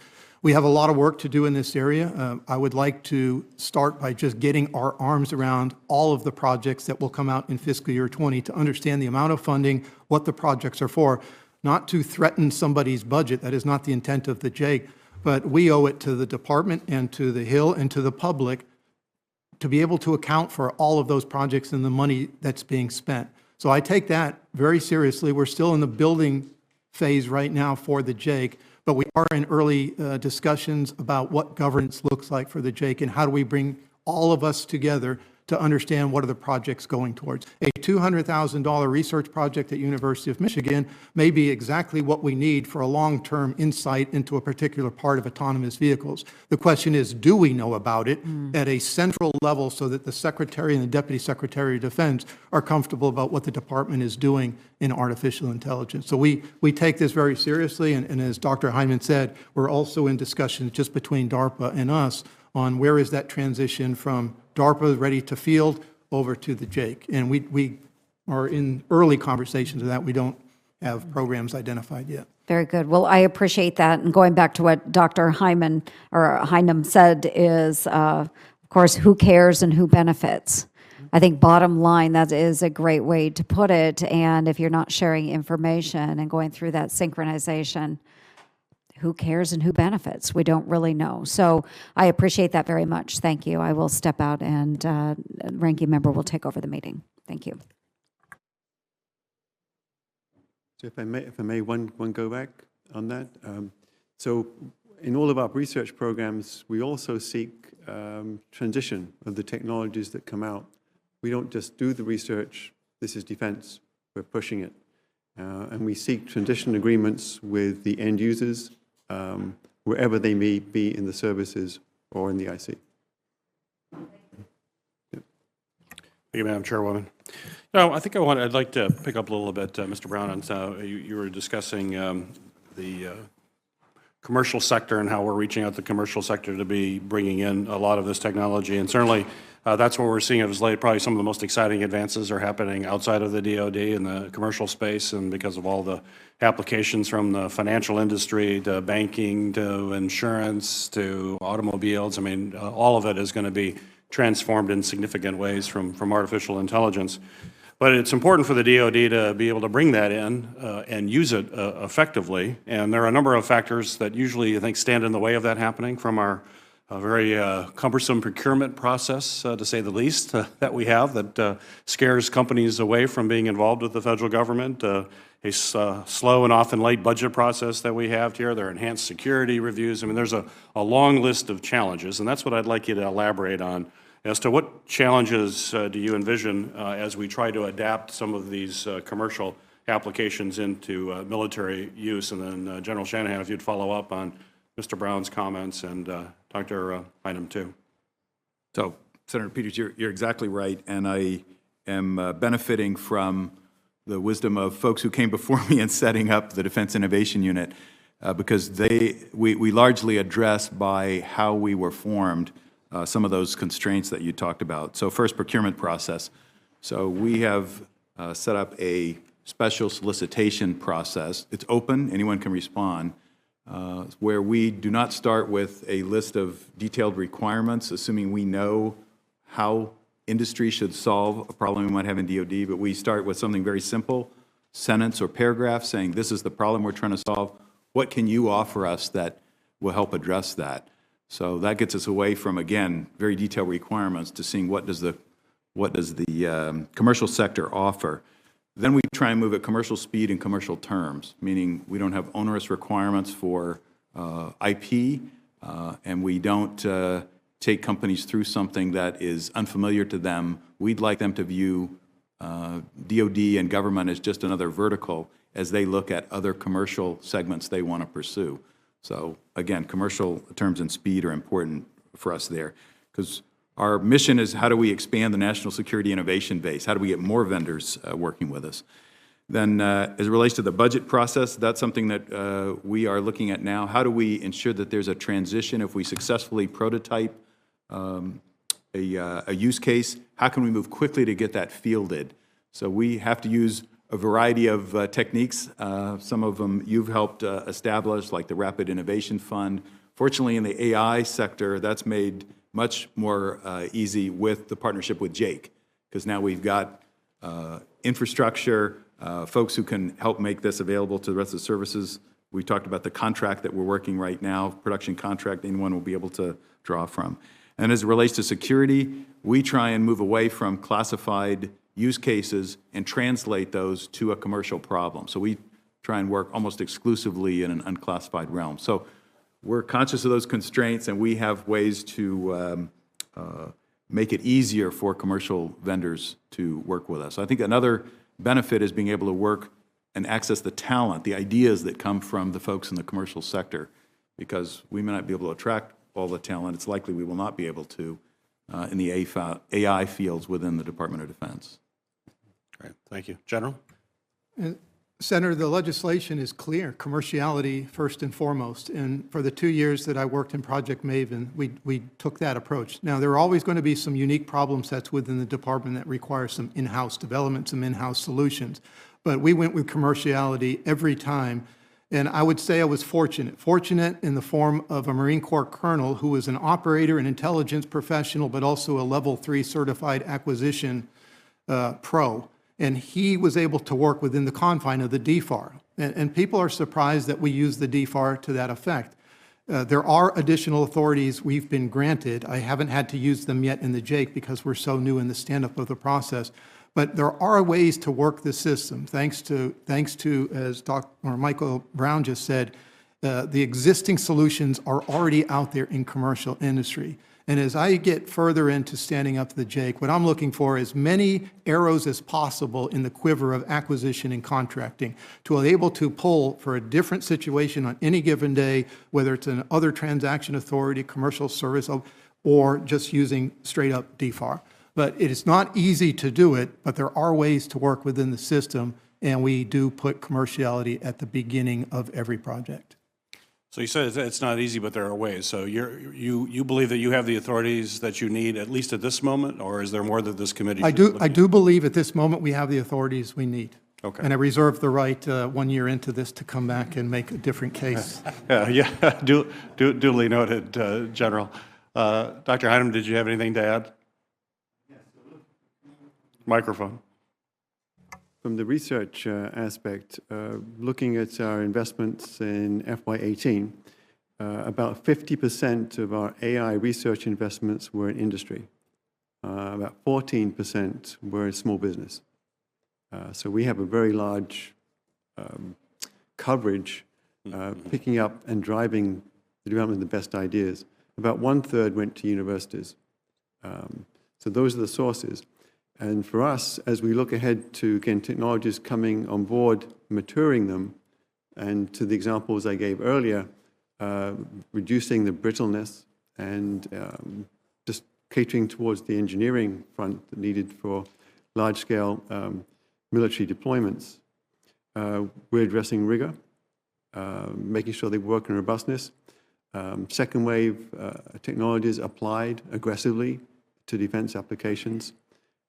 We have a lot of work to do in this area. I would like to start by just getting our arms around all of the projects that will come out in fiscal year 20 to understand the amount of funding, what the projects are for. not to threaten somebody's budget. That is not the intent of the JAIC, but we owe it to the department and to the Hill and to the public to be able to account for all of those projects and the money that's being spent. So I take that very seriously. We're still in the building phase right now for the JAIC, but we are in early discussions about what governance looks like for the JAIC and how do we bring all of us together to understand what are the projects going towards. A $200,000 research project at University of Michigan may be exactly what we need for a long-term insight into a particular part of autonomous vehicles. The question is, do we know about it at a central level so that the Secretary and the Deputy Secretary of Defense are comfortable about what the department is doing in artificial intelligence? So we take this very seriously, and as Dr. Highnam said, we're also in discussions just between DARPA and us on where is that transition from DARPA ready to field over to the JAIC. And we are in early conversations of that. We don't have programs identified yet. Very good. Well, I appreciate that. And going back to what Dr. Highnam said is, of course, who cares and who benefits? I think bottom line, that is a great way to put it. And if you're not sharing information and going through that synchronization, who cares and who benefits? We don't really know. So I appreciate that very much. Thank you. I will step out and ranking member will take over the meeting. Thank you. So if I may, one go back on that. So in all of our research programs, we also seek transition of the technologies that come out. We don't just do the research, this is defense, we're pushing it. And we seek transition agreements with the end users, wherever they may be in the services or in the IC. Thank you, Madam Chairwoman. No, I think I'd like to pick up a little bit, Mr. Brown, on you were discussing the commercial sector and how we're reaching out to the commercial sector to be bringing in a lot of this technology. And certainly that's what we're seeing as late. Probably some of the most exciting advances are happening outside of the DOD in the commercial space, and because of all the applications from the financial industry to banking to insurance to automobiles. I mean, all of it is going to be transformed in significant ways from artificial intelligence. But it's important for the DOD to be able to bring that in and use it effectively. And there are a number of factors that usually, I think, stand in the way of that happening, from our very cumbersome procurement process, to say the least, that we have that scares companies away from being involved with the federal government. A slow and often late budget process that we have here. There are enhanced security reviews. I mean, there's a long list of challenges, and that's what I'd like you to elaborate on as to what challenges do you envision as we try to adapt some of these commercial applications into military use. And then General Shanahan, if you'd follow up on Mr. Brown's comments and Dr. Highnam too. So, Senator Peters, you're exactly right, and I am benefiting from the wisdom of folks who came before me in setting up the Defense Innovation Unit, because we largely address by how we were formed some of those constraints that you talked about. So first, procurement process. So we have set up a special solicitation process. It's open, anyone can respond, where we do not start with a list of detailed requirements, assuming we know how industry should solve a problem we might have in DOD, but we start with something very simple, sentence or paragraph saying, this is the problem we're trying to solve. What can you offer us that will help address that? So that gets us away from, again, very detailed requirements to seeing what does the commercial sector offer. Then we try and move at commercial speed and commercial terms, meaning we don't have onerous requirements for IP, and we don't take companies through something that is unfamiliar to them. We'd like them to view DOD and government as just another vertical as they look at other commercial segments they want to pursue. So again, commercial terms and speed are important for us there, because our mission is how do we expand the national security innovation base? How do we get more vendors working with us? Then as it relates to the budget process, that's something that we are looking at now. How do we ensure that there's a transition if we successfully prototype a use case? How can we move quickly to get that fielded? So we have to use a variety of techniques. Some of them you've helped establish, like the Rapid Innovation Fund. Fortunately, in the AI sector, that's made much more easy with the partnership with JAIC, because now we've got infrastructure, folks who can help make this available to the rest of the services. We talked about the contract that we're working right now, production contract anyone will be able to draw from. And as it relates to security, we try and move away from classified use cases and translate those to a commercial problem. So we try and work almost exclusively in an unclassified realm. So we're conscious of those constraints, and we have ways to make it easier for commercial vendors to work with us. I think another benefit is being able to work and access the talent, the ideas that come from the folks in the commercial sector, because we may not be able to attract all the talent. It's likely we will not be able to in the AI fields within the Department of Defense. Great, thank you. General? Senator, the legislation is clear, commerciality first and foremost. And for the 2 years that I worked in Project Maven, we took that approach. Now, there are always going to be some unique problem sets within the department that require some in-house development, some in-house solutions. But we went with commerciality every time. And I would say I was fortunate in the form of a Marine Corps colonel who was an operator, an intelligence professional, but also a level 3 certified acquisition pro. And he was able to work within the confine of the DFAR. And people are surprised that we use the DFAR to that effect. There are additional authorities we've been granted. I haven't had to use them yet in the JAIC because we're so new in the stand-up of the process. But there are ways to work the system, thanks to as Michael Brown just said, the existing solutions are already out there in commercial industry. And as I get further into standing up the JAIC, what I'm looking for is many arrows as possible in the quiver of acquisition and contracting to be able to pull for a different situation on any given day, whether it's an other transaction authority, commercial service, or just using straight up DFAR. But it is not easy to do it, but there are ways to work within the system, and we do put commerciality at the beginning of every project. So you said it's not easy, but there are ways. So you believe that you have the authorities that you need, at least at this moment, or is there more that this committee I do believe at this moment we have the authorities we need. Okay. And I reserve the right 1 year into this to come back and make a different case. Yeah, duly noted, General. Dr. Highnam, did you have anything to add? Microphone. From the research aspect, looking at our investments in FY18, about 50% of our AI research investments were in industry. About 14% were in small business. So we have a very large coverage picking up and driving the development of the best ideas. About 1/3 went to universities. So those are the sources. And for us, as we look ahead to, again, technologies coming on board, maturing them, and to the examples I gave earlier, reducing the brittleness and just catering towards the engineering front needed for large-scale military deployments, we're addressing rigor, making sure they work in robustness. Second wave technologies applied aggressively to defense applications,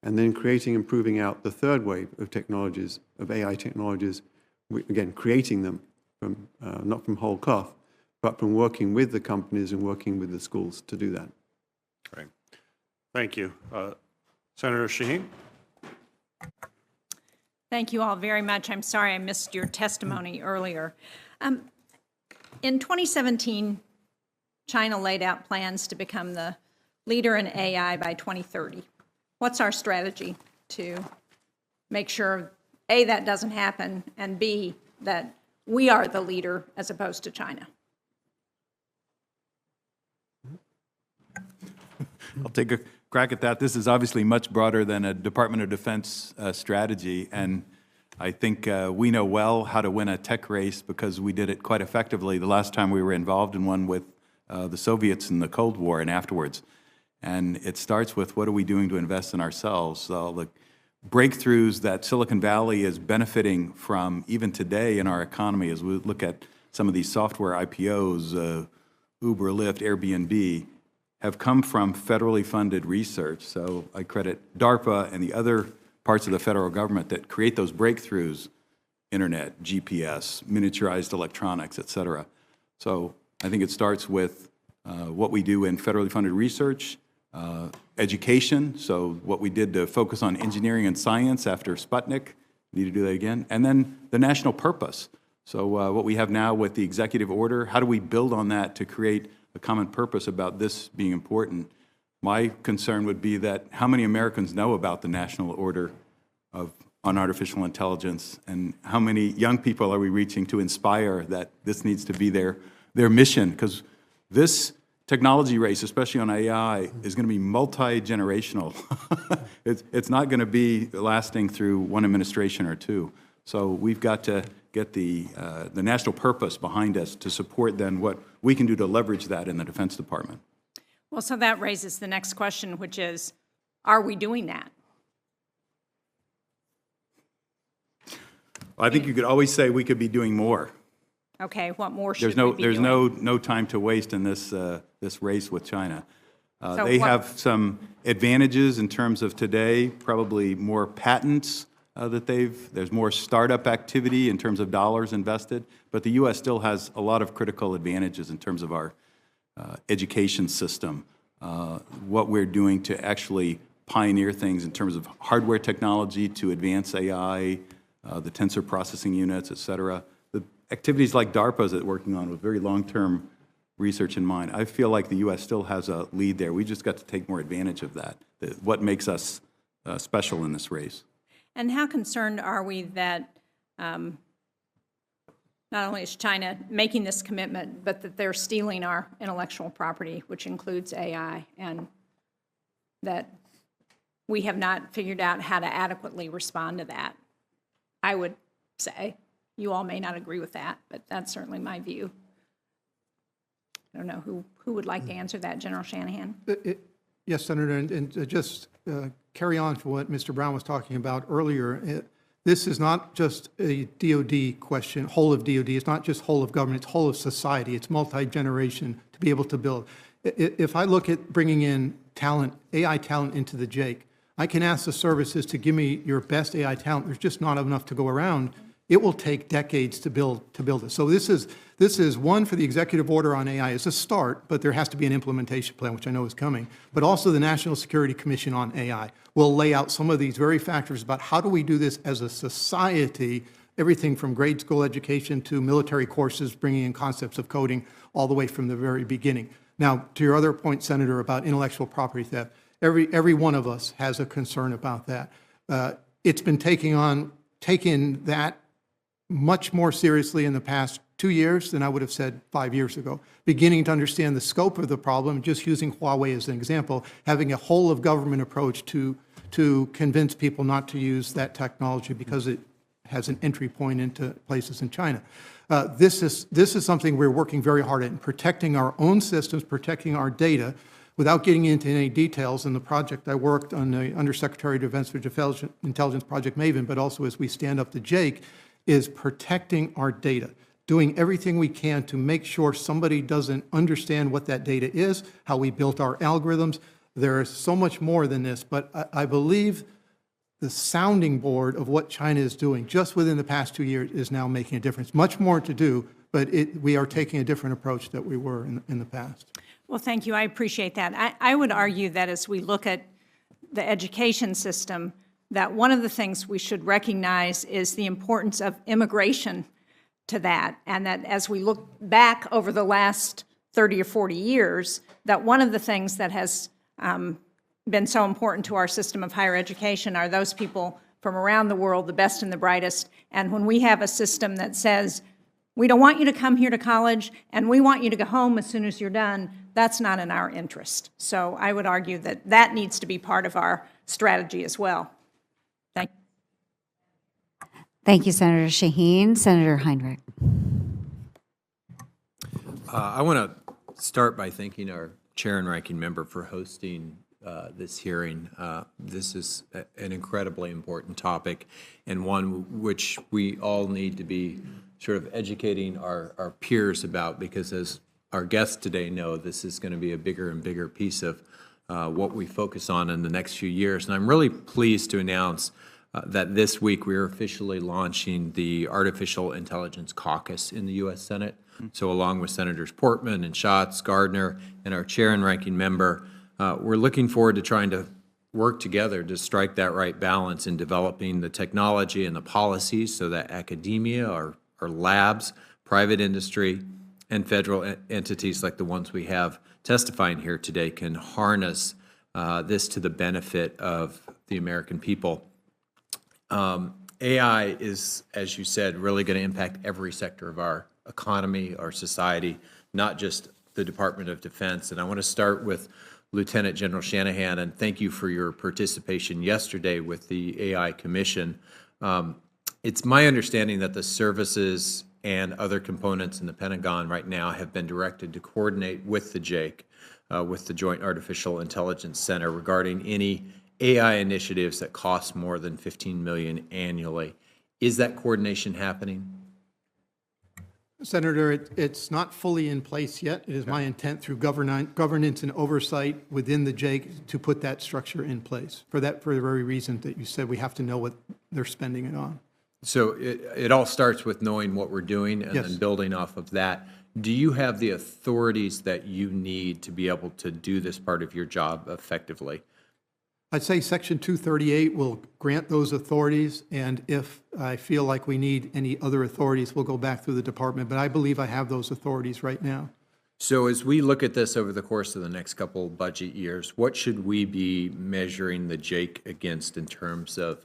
and then creating and proving out the third wave of technologies, of AI technologies, again, creating them from, not from whole cloth, but from working with the companies and working with the schools to do that. Great. Thank you. Senator Shaheen? Thank you all very much. I'm sorry I missed your testimony earlier. In 2017, China laid out plans to become the leader in AI by 2030. What's our strategy to make sure, A, that doesn't happen, and B, that we are the leader as opposed to China? I'll take a crack at that. This is obviously much broader than a Department of Defense strategy, and I think we know well how to win a tech race because we did it quite effectively the last time we were involved in one with the Soviets in the Cold War and afterwards. And it starts with what are we doing to invest in ourselves? So the breakthroughs that Silicon Valley is benefiting from even today in our economy as we look at some of these software IPOs, Uber, Lyft, Airbnb, have come from federally funded research. So I credit DARPA and the other parts of the federal government that create those breakthroughs, internet, GPS, miniaturized electronics, et cetera. So I think it starts with what we do in federally funded research, education, so what we did to focus on engineering and science after Sputnik Need to do that again. And then the national purpose. So what we have now with the executive order, how do we build on that to create a common purpose about this being important? My concern would be that how many Americans know about the national order on artificial intelligence, and how many young people are we reaching to inspire that this needs to be their mission? Because this technology race, especially on AI, is going to be multi-generational. It's not going to be lasting through one administration or two. So we've got to get the national purpose behind us to support then what we can do to leverage that in the Defense Department. Well, so that raises the next question, which is, are we doing that? I think you could always say we could be doing more. Okay, what more should There's we be doing? no time to waste in this race with China. So They what- have some advantages in terms of today, probably more patents there's more startup activity in terms of dollars invested, but the U.S. still has a lot of critical advantages in terms of our education system, what we're doing to actually pioneer things in terms of hardware technology to advance AI, the tensor processing units, et cetera. The activities like DARPA is working on with very long-term research in mind. I feel like the U.S. still has a lead there. We just got to take more advantage of that, what makes us special in this race. And how concerned are we that not only is China making this commitment, but that they're stealing our intellectual property, which includes AI, and that we have not figured out how to adequately respond to that? I would say. You all may not agree with that, but that's certainly my view. I don't know who would like to answer that, General Shanahan? Yes, Senator, and just carry on to what Mr. Brown was talking about earlier. This is not just a DOD question, whole of DOD. It's not just whole of government, it's whole of society. It's multi-generation to be able to build. If I look at bringing in talent, AI talent into the JAIC, I can ask the services to give me your best AI talent. There's just not enough to go around. It will take decades to build this. So this is one for the executive order on AI. It's a start, but there has to be an implementation plan, which I know is coming. But also the National Security Commission on AI will lay out some of these very factors about how do we do this as a society, everything from grade school education to military courses, bringing in concepts of coding all the way from the very beginning. Now, to your other point, Senator, about intellectual property theft, every one of us has a concern about that. It's been taking that much more seriously in the past 2 years than I would have said 5 years ago. Beginning to understand the scope of the problem, just using Huawei as an example, having a whole of government approach to convince people not to use that technology because it has an entry point into places in China. This is something we're working very hard at in protecting our own systems, protecting our data, without getting into any details. In the project I worked on, the Undersecretary of Defense for Intelligence Project Maven, but also as we stand up the JAIC, is protecting our data, doing everything we can to make sure somebody doesn't understand what that data is, how we built our algorithms. There is so much more than this, but I believe the sounding board of what China is doing just within the past 2 years is now making a difference. Much more to do, but we are taking a different approach that we were in the past. Well, thank you. I appreciate that. I would argue that as we look at the education system, that one of the things we should recognize is the importance of immigration to that, and that as we look back over the last 30 or 40 years, that one of the things that has been so important to our system of higher education are those people from around the world, the best and the brightest. And when we have a system that says, we don't want you to come here to college, and we want you to go home as soon as you're done, that's not in our interest. So I would argue that that needs to be part of our strategy as well. Thank you. Thank you, Senator Shaheen. Senator Heinrich. I want to start by thanking our chair and ranking member for hosting this hearing. This is an incredibly important topic, and one which we all need to be sort of educating our peers about, because as our guests today know, this is going to be a bigger and bigger piece of what we focus on in the next few years. And I'm really pleased to announce that this week we are officially launching the Artificial Intelligence Caucus in the U.S. Senate. So along with Senators Portman and Schatz, Gardner, and our chair and ranking member, we're looking forward to trying to work together to strike that right balance in developing the technology and the policies so that academia, our labs, private industry, and federal entities like the ones we have testifying here today can harness this to the benefit of the American people. AI is, as you said, really going to impact every sector of our economy, our society, not just the Department of Defense. And I want to start with Lieutenant General Shanahan, and thank you for your participation yesterday with the AI Commission. It's my understanding that the services and other components in the Pentagon right now have been directed to coordinate with the JAIC, with the Joint Artificial Intelligence Center, regarding any AI initiatives that cost more than $15 million annually. Is that coordination happening? Senator, it's not fully in place yet. It is my intent through governance and oversight within the JAIC to put that structure in place for the very reason that you said we have to know what they're spending it on. So it all starts with knowing what we're doing and Yes. then building off of that. Do you have the authorities that you need to be able to do this part of your job effectively? I'd say Section 238 will grant those authorities, and if I feel like we need any other authorities, we'll go back through the department, but I believe I have those authorities right now. So as we look at this over the course of the next couple budget years, what should we be measuring the JAIC against in terms of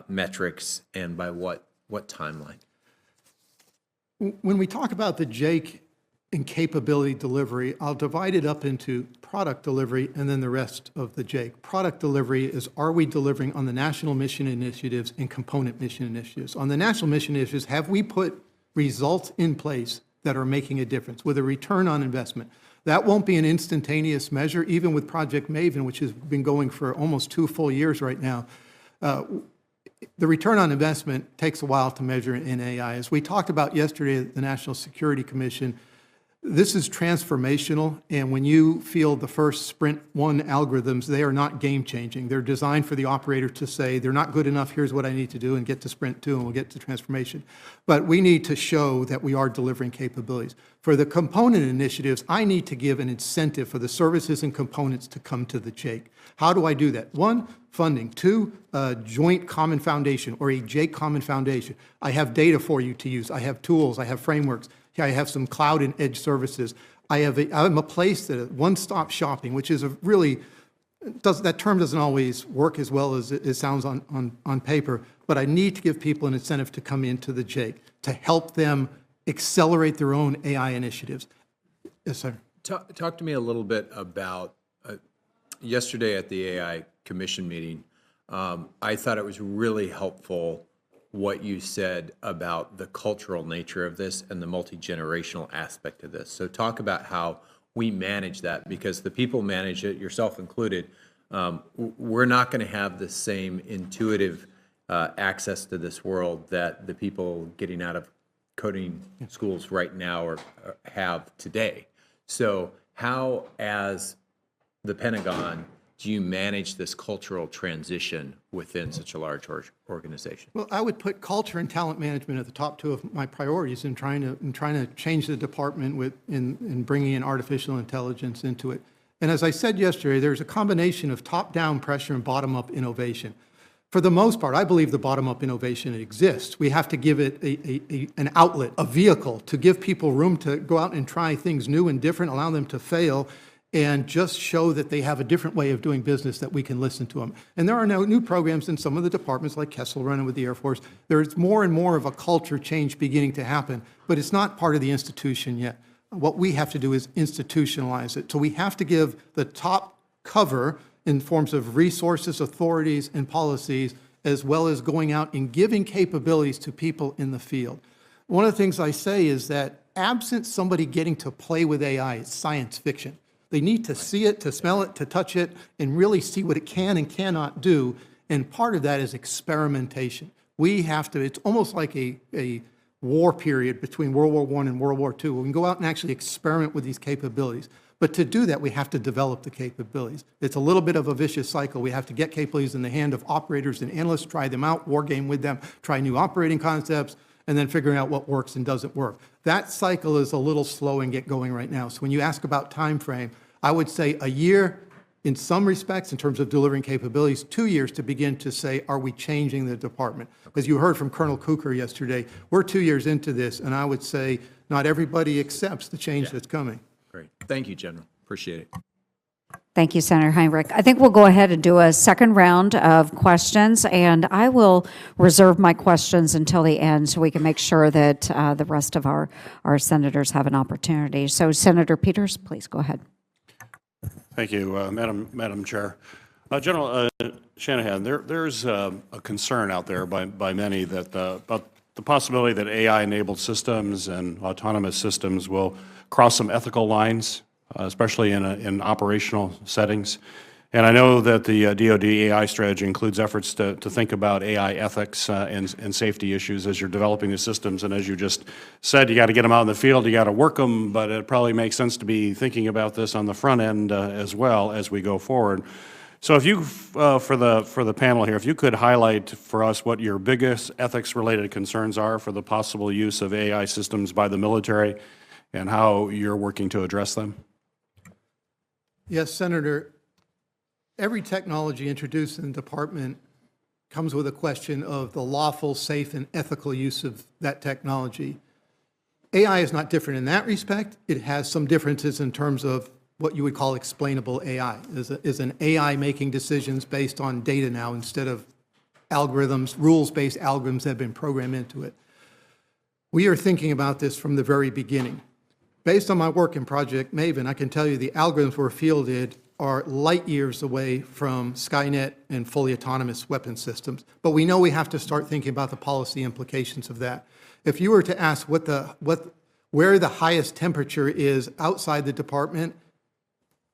metrics, and by what timeline? When we talk about the JAIC and capability delivery, I'll divide it up into product delivery and then the rest of the JAIC. Product delivery is, are we delivering on the national mission initiatives and component mission initiatives? On the national mission initiatives, have we put results in place that are making a difference with a return on investment? That won't be an instantaneous measure, even with Project Maven, which has been going for almost 2 full years right now. The return on investment takes a while to measure in AI. As we talked about yesterday at the National Security Commission, this is transformational, and when you field the first Sprint 1 algorithms, they are not game-changing. They're designed for the operator to say, they're not good enough, here's what I need to do, and get to Sprint 2, and we'll get to transformation. But we need to show that we are delivering capabilities. For the component initiatives, I need to give an incentive for the services and components to come to the JAIC. How do I do that? 1, funding. 2, joint common foundation, or a JAIC common foundation. I have data for you to use. I have tools. I have frameworks. I have some cloud and edge services. I'm a place that one-stop shopping, which is a really, that term doesn't always work as well as it sounds on paper, but I need to give people an incentive to come into the JAIC to help them accelerate their own AI initiatives. Yes, sir. Talk to me a little bit about yesterday at the AI Commission meeting. I thought it was really helpful what you said about the cultural nature of this and the multi-generational aspect of this. So talk about how we manage that, because the people manage it, yourself included. We're not going to have the same intuitive access to this world that the people getting out of coding schools right now or have today. So how, as the Pentagon, do you manage this cultural transition within such a large organization? Well, I would put culture and talent management at the top 2 of my priorities in trying to change the department in bringing in artificial intelligence into it. And as I said yesterday, there's a combination of top-down pressure and bottom-up innovation. For the most part, I believe the bottom-up innovation exists. We have to give it an outlet, a vehicle, to give people room to go out and try things new and different, allow them to fail, and just show that they have a different way of doing business that we can listen to them. And there are now new programs in some of the departments, like Kessel running with the Air Force. There's more and more of a culture change beginning to happen, but it's not part of the institution yet. What we have to do is institutionalize it. So we have to give the top cover in forms of resources, authorities, and policies, as well as going out and giving capabilities to people in the field. One of the things I say is that absent somebody getting to play with AI, it's science fiction. They need to see it, to smell it, to touch it, and really see what it can and cannot do. And part of that is experimentation. We have to, it's almost like a war period between World War I and World War II. We can go out and actually experiment with these capabilities. But to do that, we have to develop the capabilities. It's a little bit of a vicious cycle. We have to get capabilities in the hand of operators and analysts, try them out, war game with them, try new operating concepts, and then figuring out what works and doesn't work. That cycle is a little slow and get going right now. So when you ask about time frame, I would say a year in some respects, in terms of delivering capabilities, 2 years to begin to say, are we changing the department? As you heard from Colonel Cooker yesterday, we're 2 years into this, and I would say not everybody accepts the change that's coming. Great. Thank you, General. Appreciate it. Thank you, Senator Heinrich. I think we'll go ahead and do a second round of questions, and I will reserve my questions until the end so we can make sure that the rest of our senators have an opportunity. So Senator Peters, please go ahead. Thank you, Madam Chair. General Shanahan, there's a concern out there by many that about the possibility that AI-enabled systems and autonomous systems will cross some ethical lines, especially in operational settings. And I know that the DOD AI strategy includes efforts to think about AI ethics and safety issues as you're developing the systems. And as you just said, you got to get them out in the field, you got to work them, but it probably makes sense to be thinking about this on the front end as well as we go forward. So if you, for the panel here, if you could highlight for us what your biggest ethics-related concerns are for the possible use of AI systems by the military and how you're working to address them. Yes, Senator. Every technology introduced in the department comes with a question of the lawful, safe, and ethical use of that technology. AI is not different in that respect. It has some differences in terms of what you would call explainable AI. Is an AI making decisions based on data now instead of algorithms, rules-based algorithms that have been programmed into it. We are thinking about this from the very beginning. Based on my work in Project Maven, I can tell you the algorithms were fielded are light years away from Skynet and fully autonomous weapon systems. But we know we have to start thinking about the policy implications of that. If you were to ask where the highest temperature is outside the department,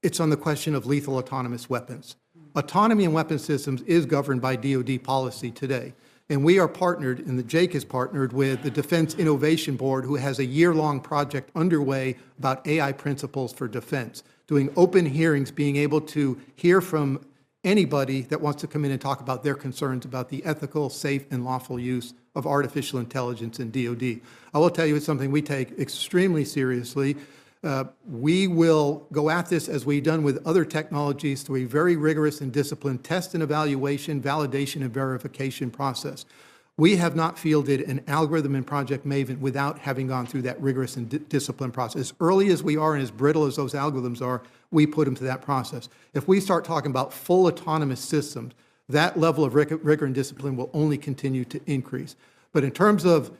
it's on the question of lethal autonomous weapons. Autonomy in weapon systems is governed by DOD policy today. And we are partnered, and the JAIC is partnered with the Defense Innovation Board, who has a year-long project underway about AI principles for defense, doing open hearings, being able to hear from anybody that wants to come in and talk about their concerns about the ethical, safe, and lawful use of artificial intelligence in DOD. I will tell you it's something we take extremely seriously. We will go at this as we've done with other technologies through a very rigorous and disciplined test and evaluation, validation, and verification process. We have not fielded an algorithm in Project Maven without having gone through that rigorous and disciplined process. As early as we are and as brittle as those algorithms are, we put them to that process. If we start talking about full autonomous systems, that level of rigor and discipline will only continue to increase. But in terms of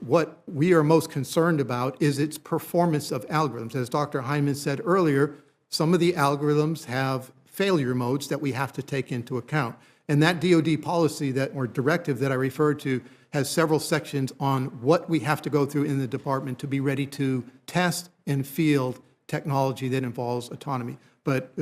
what we are most concerned about is its performance of algorithms. As Dr. Highnam said earlier, some of the algorithms have failure modes that we have to take into account. And that DOD policy or directive that I referred to has several sections on what we have to go through in the department to be ready to test and field technology that involves autonomy. But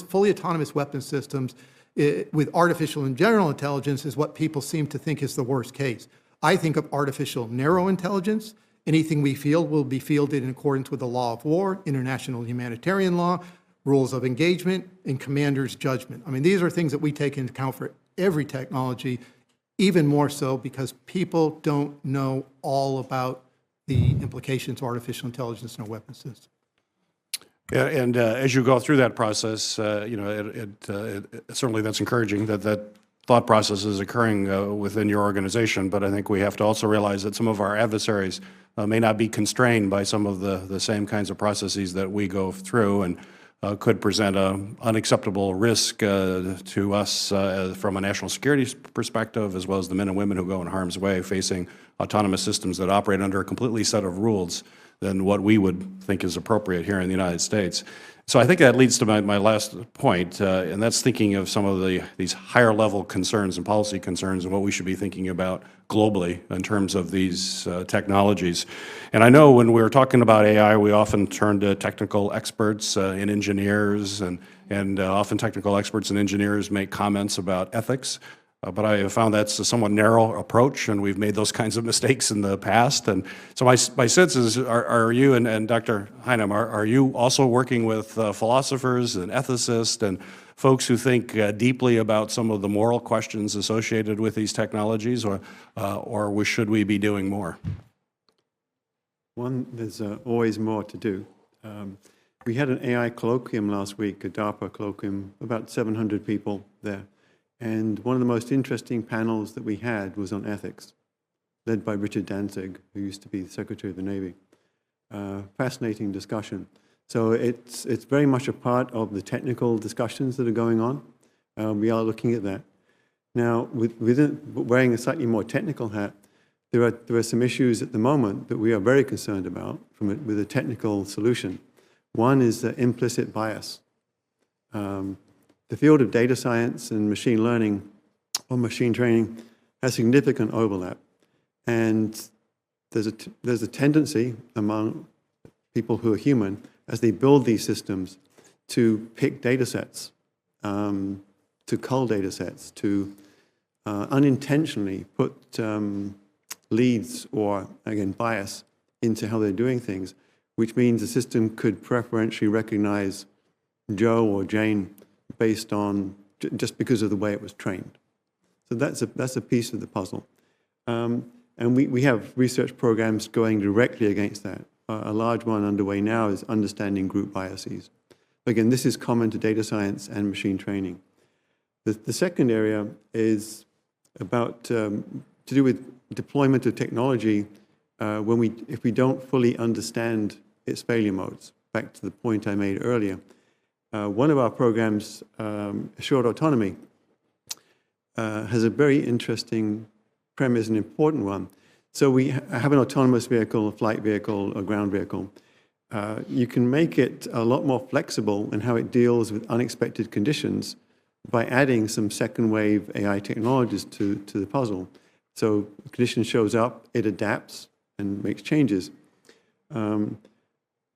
fully autonomous weapon systems with artificial and general intelligence is what people seem to think is the worst case. I think of artificial narrow intelligence. Anything we field will be fielded in accordance with the law of war, international humanitarian law, rules of engagement, and commander's judgment. I mean, these are things that we take into account for every technology, even more so because people don't know all about the implications of artificial intelligence in our weapon system. Yeah, and as you go through that process, certainly that's encouraging that thought process is occurring within your organization, but I think we have to also realize that some of our adversaries may not be constrained by some of the same kinds of processes that we go through and could present an unacceptable risk to us from a national security perspective, as well as the men and women who go in harm's way facing autonomous systems that operate under a completely set of rules than what we would think is appropriate here in the United States. So I think that leads to my last point, and that's thinking of some of these higher level concerns and policy concerns and what we should be thinking about globally in terms of these technologies. And I know when we're talking about AI, we often turn to technical experts and engineers, and often technical experts and engineers make comments about ethics. But I have found that's a somewhat narrow approach, and we've made those kinds of mistakes in the past. And so my sense is, are you and Dr. Highnam, are you also working with philosophers and ethicists and folks who think deeply about some of the moral questions associated with these technologies, or should we be doing more? There's always more to do. We had an AI colloquium last week, a DARPA colloquium, about 700 people there. And one of the most interesting panels that we had was on ethics, led by Richard Danzig, who used to be the Secretary of the Navy. Fascinating discussion. So it's very much a part of the technical discussions that are going on. We are looking at that. Now, wearing a slightly more technical hat, there are some issues at the moment that we are very concerned about with a technical solution. One is the implicit bias. The field of data science and machine learning or machine training has significant overlap. And there's a tendency among people who are human, as they build these systems, to pick data sets, to cull data sets, to unintentionally put leads or, again, bias into how they're doing things, which means the system could preferentially recognize Joe or Jane based on, just because of the way it was trained. So that's a piece of the puzzle. And we have research programs going directly against that. A large one underway now is understanding group biases. Again, this is common to data science and machine training. The second area is about to do with deployment of technology if we don't fully understand its failure modes. Back to the point I made earlier. One of our programs, Assured Autonomy, has a very interesting premise, an important one. So we have an autonomous vehicle, a flight vehicle, a ground vehicle. You can make it a lot more flexible in how it deals with unexpected conditions by adding some second wave AI technologies to the puzzle. So the condition shows up, it adapts and makes changes.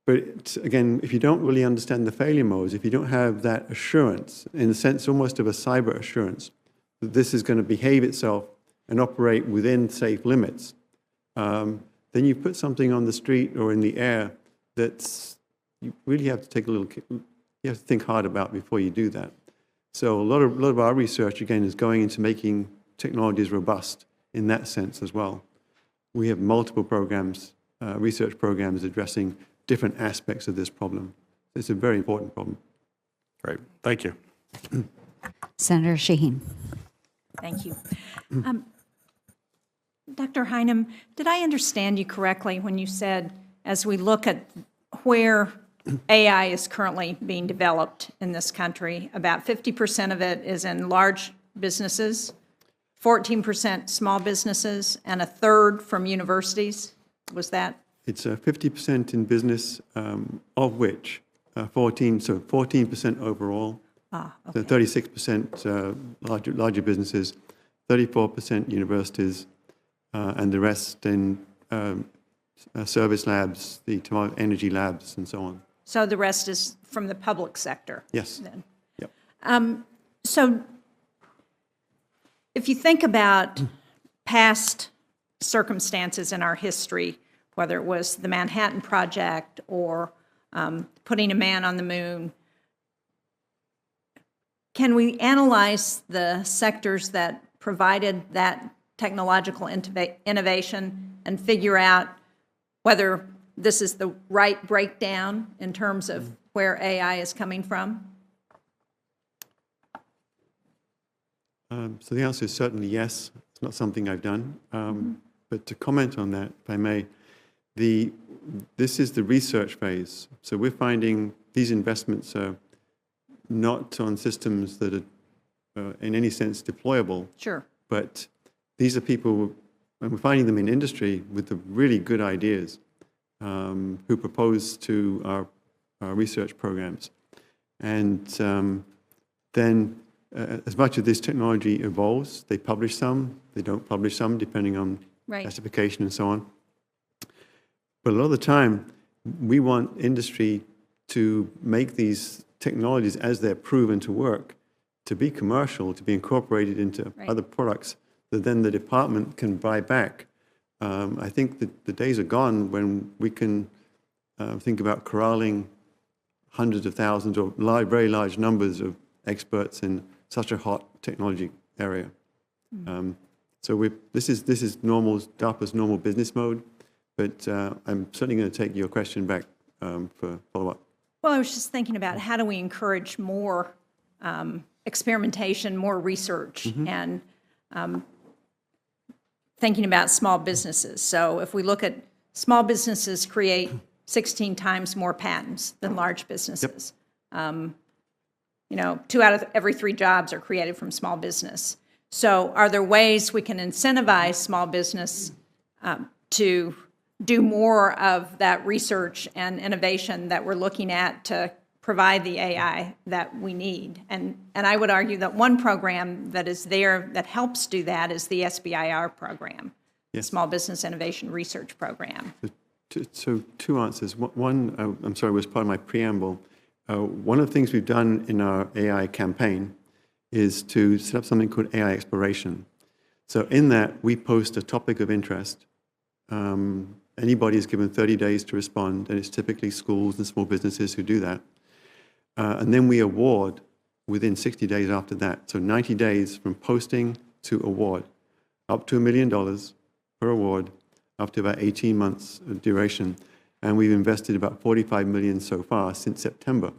But again, if you don't really understand the failure modes, if you don't have that assurance, in the sense almost of a cyber assurance, that this is going to behave itself and operate within safe limits, then you put something on the street or in the air that's, you really have to take a little, you have to think hard about before you do that. So a lot of our research, again, is going into making technologies robust in that sense as well. We have multiple programs, research programs addressing different aspects of this problem. It's a very important problem. Great. Thank you. Senator Shaheen. Thank you. Dr. Highnam, did I understand you correctly when you said, as we look at where AI is currently being developed in this country, about 50% of it is in large businesses, 14% small businesses, and a third from universities? Was that? It's 50% in business, of which 14% overall. Okay. So 36% larger businesses, 34% universities, and the rest in service labs, the energy labs, and so on. So the rest is from the public sector? Yes. Then. Yep. So if you think about past circumstances in our history, whether it was the Manhattan Project or putting a man on the moon, can we analyze the sectors that provided that technological innovation and figure out whether this is the right breakdown in terms of where AI is coming from? So the answer is certainly yes. It's not something I've done. But to comment on that, if I may, this is the research phase. So we're finding these investments are not on systems that are in any sense deployable. Sure. But these are people, and we're finding them in industry with the really good ideas who propose to our research programs. And then as much of this technology evolves, they publish some, they don't publish some, depending on classification and so on. But a lot of the time, we want industry to make these technologies, as they're proven to work, to be commercial, to be incorporated into other products that then the department can buy back. I think that the days are gone when we can think about corralling hundreds of thousands or very large numbers of experts in such a hot technology area. So this is normal, DARPA's normal business mode, but I'm certainly going to take your question back for follow-up. Well, I was just thinking about how do we encourage more experimentation, more research, and thinking about small businesses. So if we look at small businesses create 16 times more patents than large businesses. You know, 2 out of every 3 jobs are created from small business. So are there ways we can incentivize small business to do more of that research and innovation that we're looking at to provide the AI that we need? And I would argue that one program that is there that helps do that is the SBIR program, the Small Business Innovation Research Program. So 2 answers. One, I'm sorry, was part of my preamble. One of the things we've done in our AI campaign is to set up something called AI exploration. So in that, we post a topic of interest. Anybody is given 30 days to respond, and it's typically schools and small businesses who do that. And then we award within 60 days after that. So 90 days from posting to award, up to $1 million per award, up to about 18 months duration. And we've invested about $45 million so far since September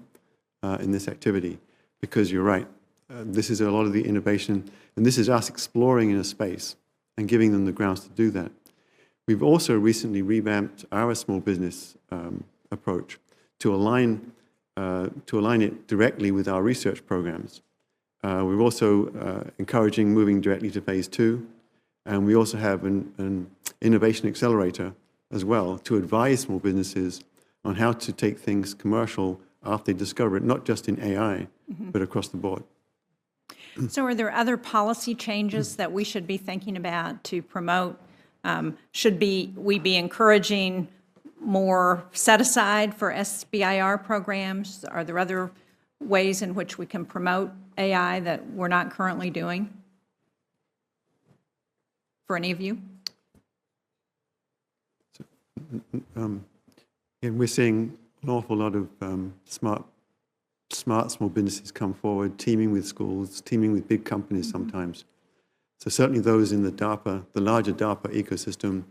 in this activity, because you're right. This is a lot of the innovation, and this is us exploring in a space and giving them the grounds to do that. We've also recently revamped our small business approach to align it directly with our research programs. We're also encouraging moving directly to phase 2, and we also have an innovation accelerator as well to advise small businesses on how to take things commercial after they discover it, not just in AI, but across the board. So are there other policy changes that we should be thinking about to promote? Should we be encouraging more set aside for SBIR programs? Are there other ways in which we can promote AI that we're not currently doing? For any of you? And we're seeing an awful lot of smart small businesses come forward, teaming with schools, teaming with big companies sometimes. So certainly those in the larger DARPA ecosystem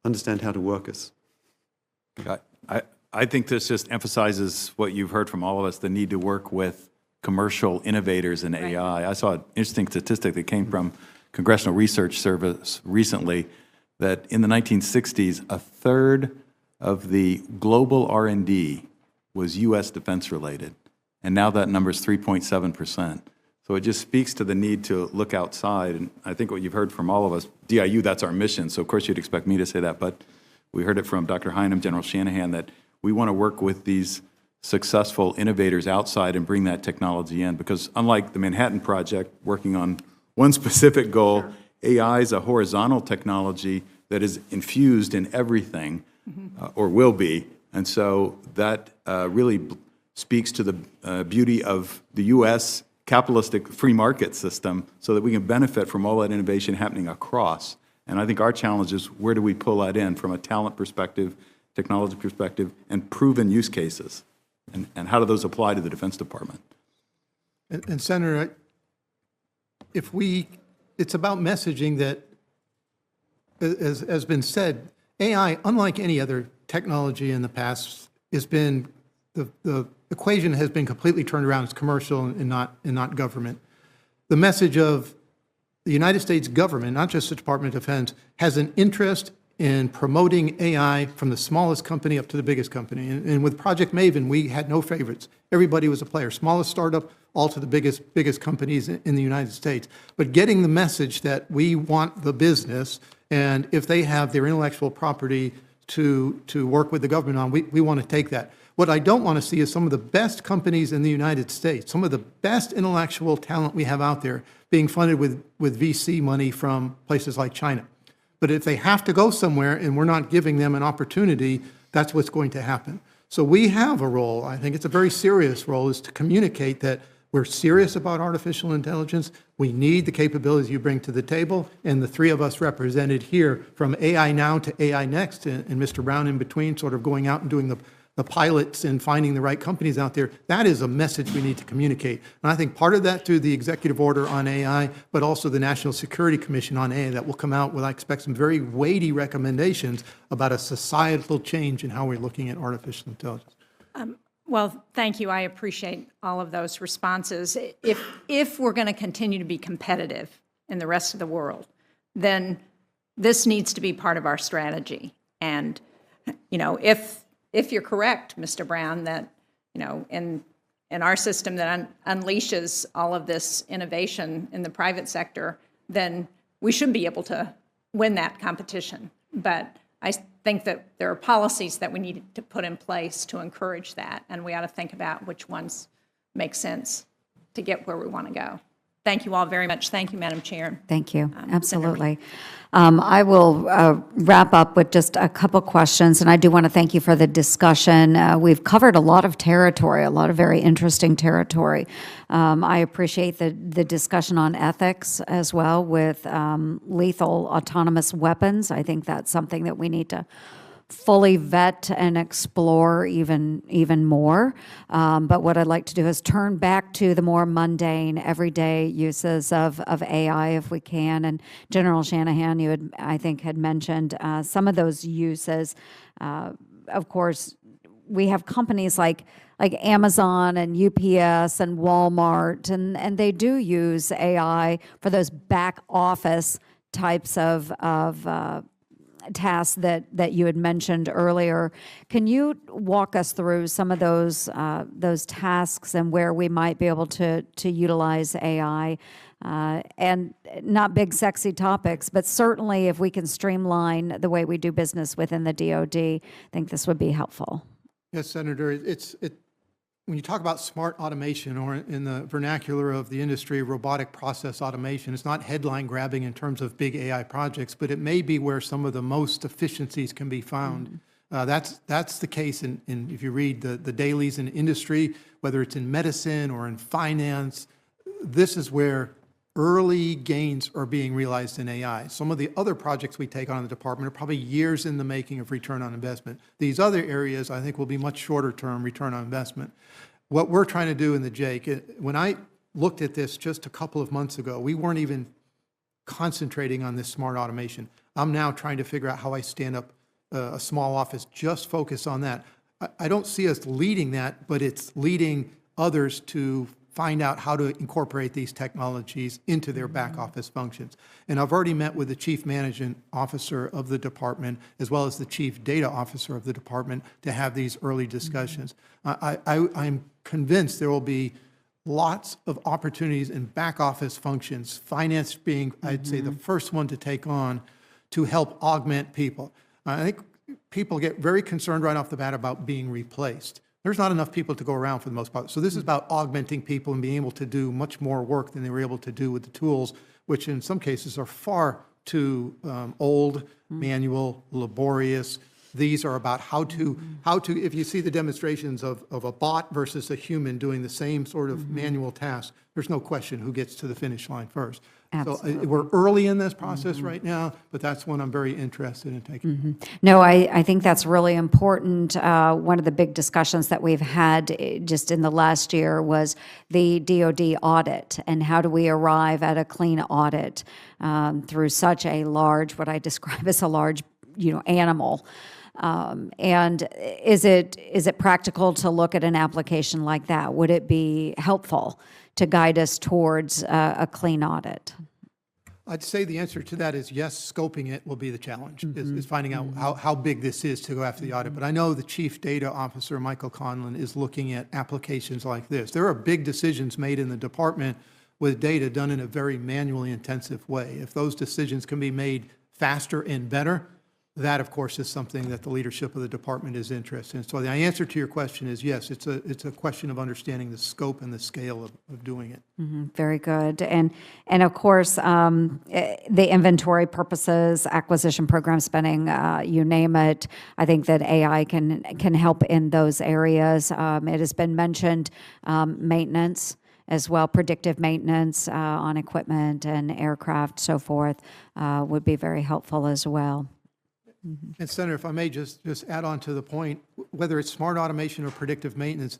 understand how to work us. I think this just emphasizes what you've heard from all of us, the need to work with commercial innovators in AI. I saw an interesting statistic that came from Congressional Research Service recently that in the 1960s, a third of the global R&D was U.S. defense related, and now that number is 3.7%. So it just speaks to the need to look outside, and I think what you've heard from all of us, DIU, that's our mission, so of course you'd expect me to say that, but we heard it from Dr. Highnam, General Shanahan, that we want to work with these successful innovators outside and bring that technology in, because unlike the Manhattan Project, working on one specific goal, AI is a horizontal technology that is infused in everything, or will be, and so that really speaks to the beauty of the U.S. capitalistic free market system so that we can benefit from all that innovation happening across. And I think our challenge is where do we pull that in from a talent perspective, technology perspective, and proven use cases, and how do those apply to the Defense Department? And Senator, it's about messaging that, as has been said, AI, unlike any other technology in the past, has been, the equation has been completely turned around. It's commercial and not government. The message of the United States government, not just the Department of Defense, has an interest in promoting AI from the smallest company up to the biggest company. And with Project Maven, we had no favorites. Everybody was a player, smallest startup, all to the biggest companies in the United States. But getting the message that we want the business, and if they have their intellectual property to work with the government on, we want to take that. What I don't want to see is some of the best companies in the United States, some of the best intellectual talent we have out there being funded with VC money from places like China. But if they have to go somewhere and we're not giving them an opportunity, that's what's going to happen. So we have a role, I think it's a very serious role, is to communicate that we're serious about artificial intelligence. We need the capabilities you bring to the table, and the three of us represented here, from AI Now to AI Next, and Mr. Brown in between, sort of going out and doing the pilots and finding the right companies out there, that is a message we need to communicate. And I think part of that through the executive order on AI, but also the National Security Commission on AI that will come out with, I expect, some very weighty recommendations about a societal change in how we're looking at artificial intelligence. Well, thank you. I appreciate all of those responses. If we're going to continue to be competitive in the rest of the world, then this needs to be part of our strategy. And, if you're correct, Mr. Brown, that, in our system that unleashes all of this innovation in the private sector, then we should be able to win that competition. But I think that there are policies that we need to put in place to encourage that, and we ought to think about which ones make sense to get where we want to go. Thank you all very much. Thank you, Madam Chair. Thank you. Absolutely. I will wrap up with just a couple questions, and I do want to thank you for the discussion. We've covered a lot of territory, a lot of very interesting territory. I appreciate the discussion on ethics as well with lethal autonomous weapons. I think that's something that we need to fully vet and explore even more. But what I'd like to do is turn back to the more mundane, everyday uses of AI if we can. And General Shanahan, you had, I think, had mentioned some of those uses. Of course, we have companies like Amazon and UPS and Walmart, and they do use AI for those back office types of tasks that you had mentioned earlier. Can you walk us through some of those tasks and where we might be able to utilize AI? And not big, sexy topics, but certainly if we can streamline the way we do business within the DOD, I think this would be helpful. Yes, Senator, when you talk about smart automation, or in the vernacular of the industry, robotic process automation, it's not headline grabbing in terms of big AI projects, but it may be where some of the most efficiencies can be found. That's the case if you read the dailies in industry, whether it's in medicine or in finance. This is where early gains are being realized in AI. Some of the other projects we take on in the department are probably years in the making of return on investment. These other areas, I think, will be much shorter term return on investment. What we're trying to do in the JAIC, when I looked at this just a couple of months ago, we weren't even concentrating on this smart automation. I'm now trying to figure out how I stand up a small office, just focus on that. I don't see us leading that, but it's leading others to find out how to incorporate these technologies into their back office functions. And I've already met with the Chief Management Officer of the department, as well as the Chief Data Officer of the department, to have these early discussions. I'm convinced there will be lots of opportunities in back office functions, finance being, I'd say, the first one to take on to help augment people. I think people get very concerned right off the bat about being replaced. There's not enough people to go around for the most part. So this is about augmenting people and being able to do much more work than they were able to do with the tools, which in some cases are far too old, manual, laborious. These are about how to, if you see the demonstrations of a bot versus a human doing the same sort of manual task, there's no question who gets to the finish line first. Absolutely. So we're early in this process right now, but that's one I'm very interested in taking. No, I think that's really important. One of the big discussions that we've had just in the last year was the DOD audit, and how do we arrive at a clean audit through such a large, what I describe as a large, animal. And is it practical to look at an application like that? Would it be helpful to guide us towards a clean audit? I'd say the answer to that is yes. Scoping it will be the challenge, is finding out how big this is to go after the audit. But I know the Chief Data Officer, Michael Conlon, is looking at applications like this. There are big decisions made in the department with data done in a very manually intensive way. If those decisions can be made faster and better, that, of course, is something that the leadership of the department is interested in. So the answer to your question is yes, it's a question of understanding the scope and the scale of doing it. Very good. And of course, the inventory purposes, acquisition program spending, you name it, I think that AI can help in those areas. It has been mentioned, maintenance as well, predictive maintenance on equipment and aircraft, so forth, would be very helpful as well. And Senator, if I may just add on to the point, whether it's smart automation or predictive maintenance,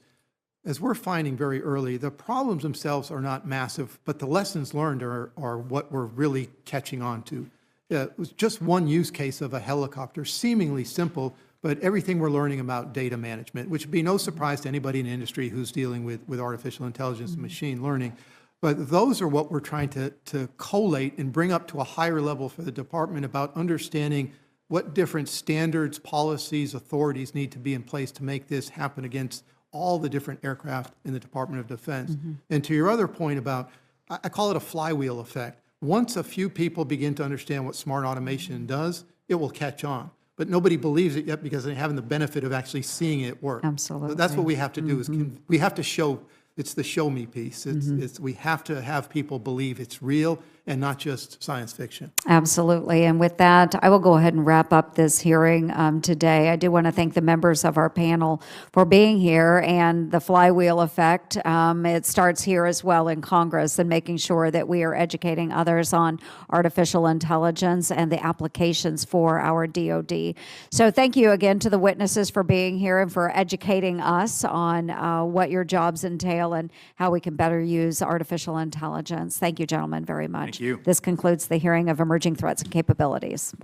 as we're finding very early, the problems themselves are not massive, but the lessons learned are what we're really catching on to. It was just one use case of a helicopter, seemingly simple, but everything we're learning about data management, which would be no surprise to anybody in the industry who's dealing with artificial intelligence and machine learning. But those are what we're trying to collate and bring up to a higher level for the department about understanding what different standards, policies, authorities need to be in place to make this happen against all the different aircraft in the Department of Defense. And to your other point about, I call it a flywheel effect. Once a few people begin to understand what smart automation does, it will catch on. But nobody believes it yet because they haven't the benefit of actually seeing it work. Absolutely. So that's what we have to do is we have to show, it's the show me piece. We have to have people believe it's real and not just science fiction. Absolutely. And with that, I will go ahead and wrap up this hearing today. I do want to thank the members of our panel for being here, and the flywheel effect. It starts here as well in Congress, and making sure that we are educating others on artificial intelligence and the applications for our DOD. So thank you again to the witnesses for being here and for educating us on what your jobs entail and how we can better use artificial intelligence. Thank you, gentlemen, very much. Thank you. This concludes the hearing of emerging threats and capabilities.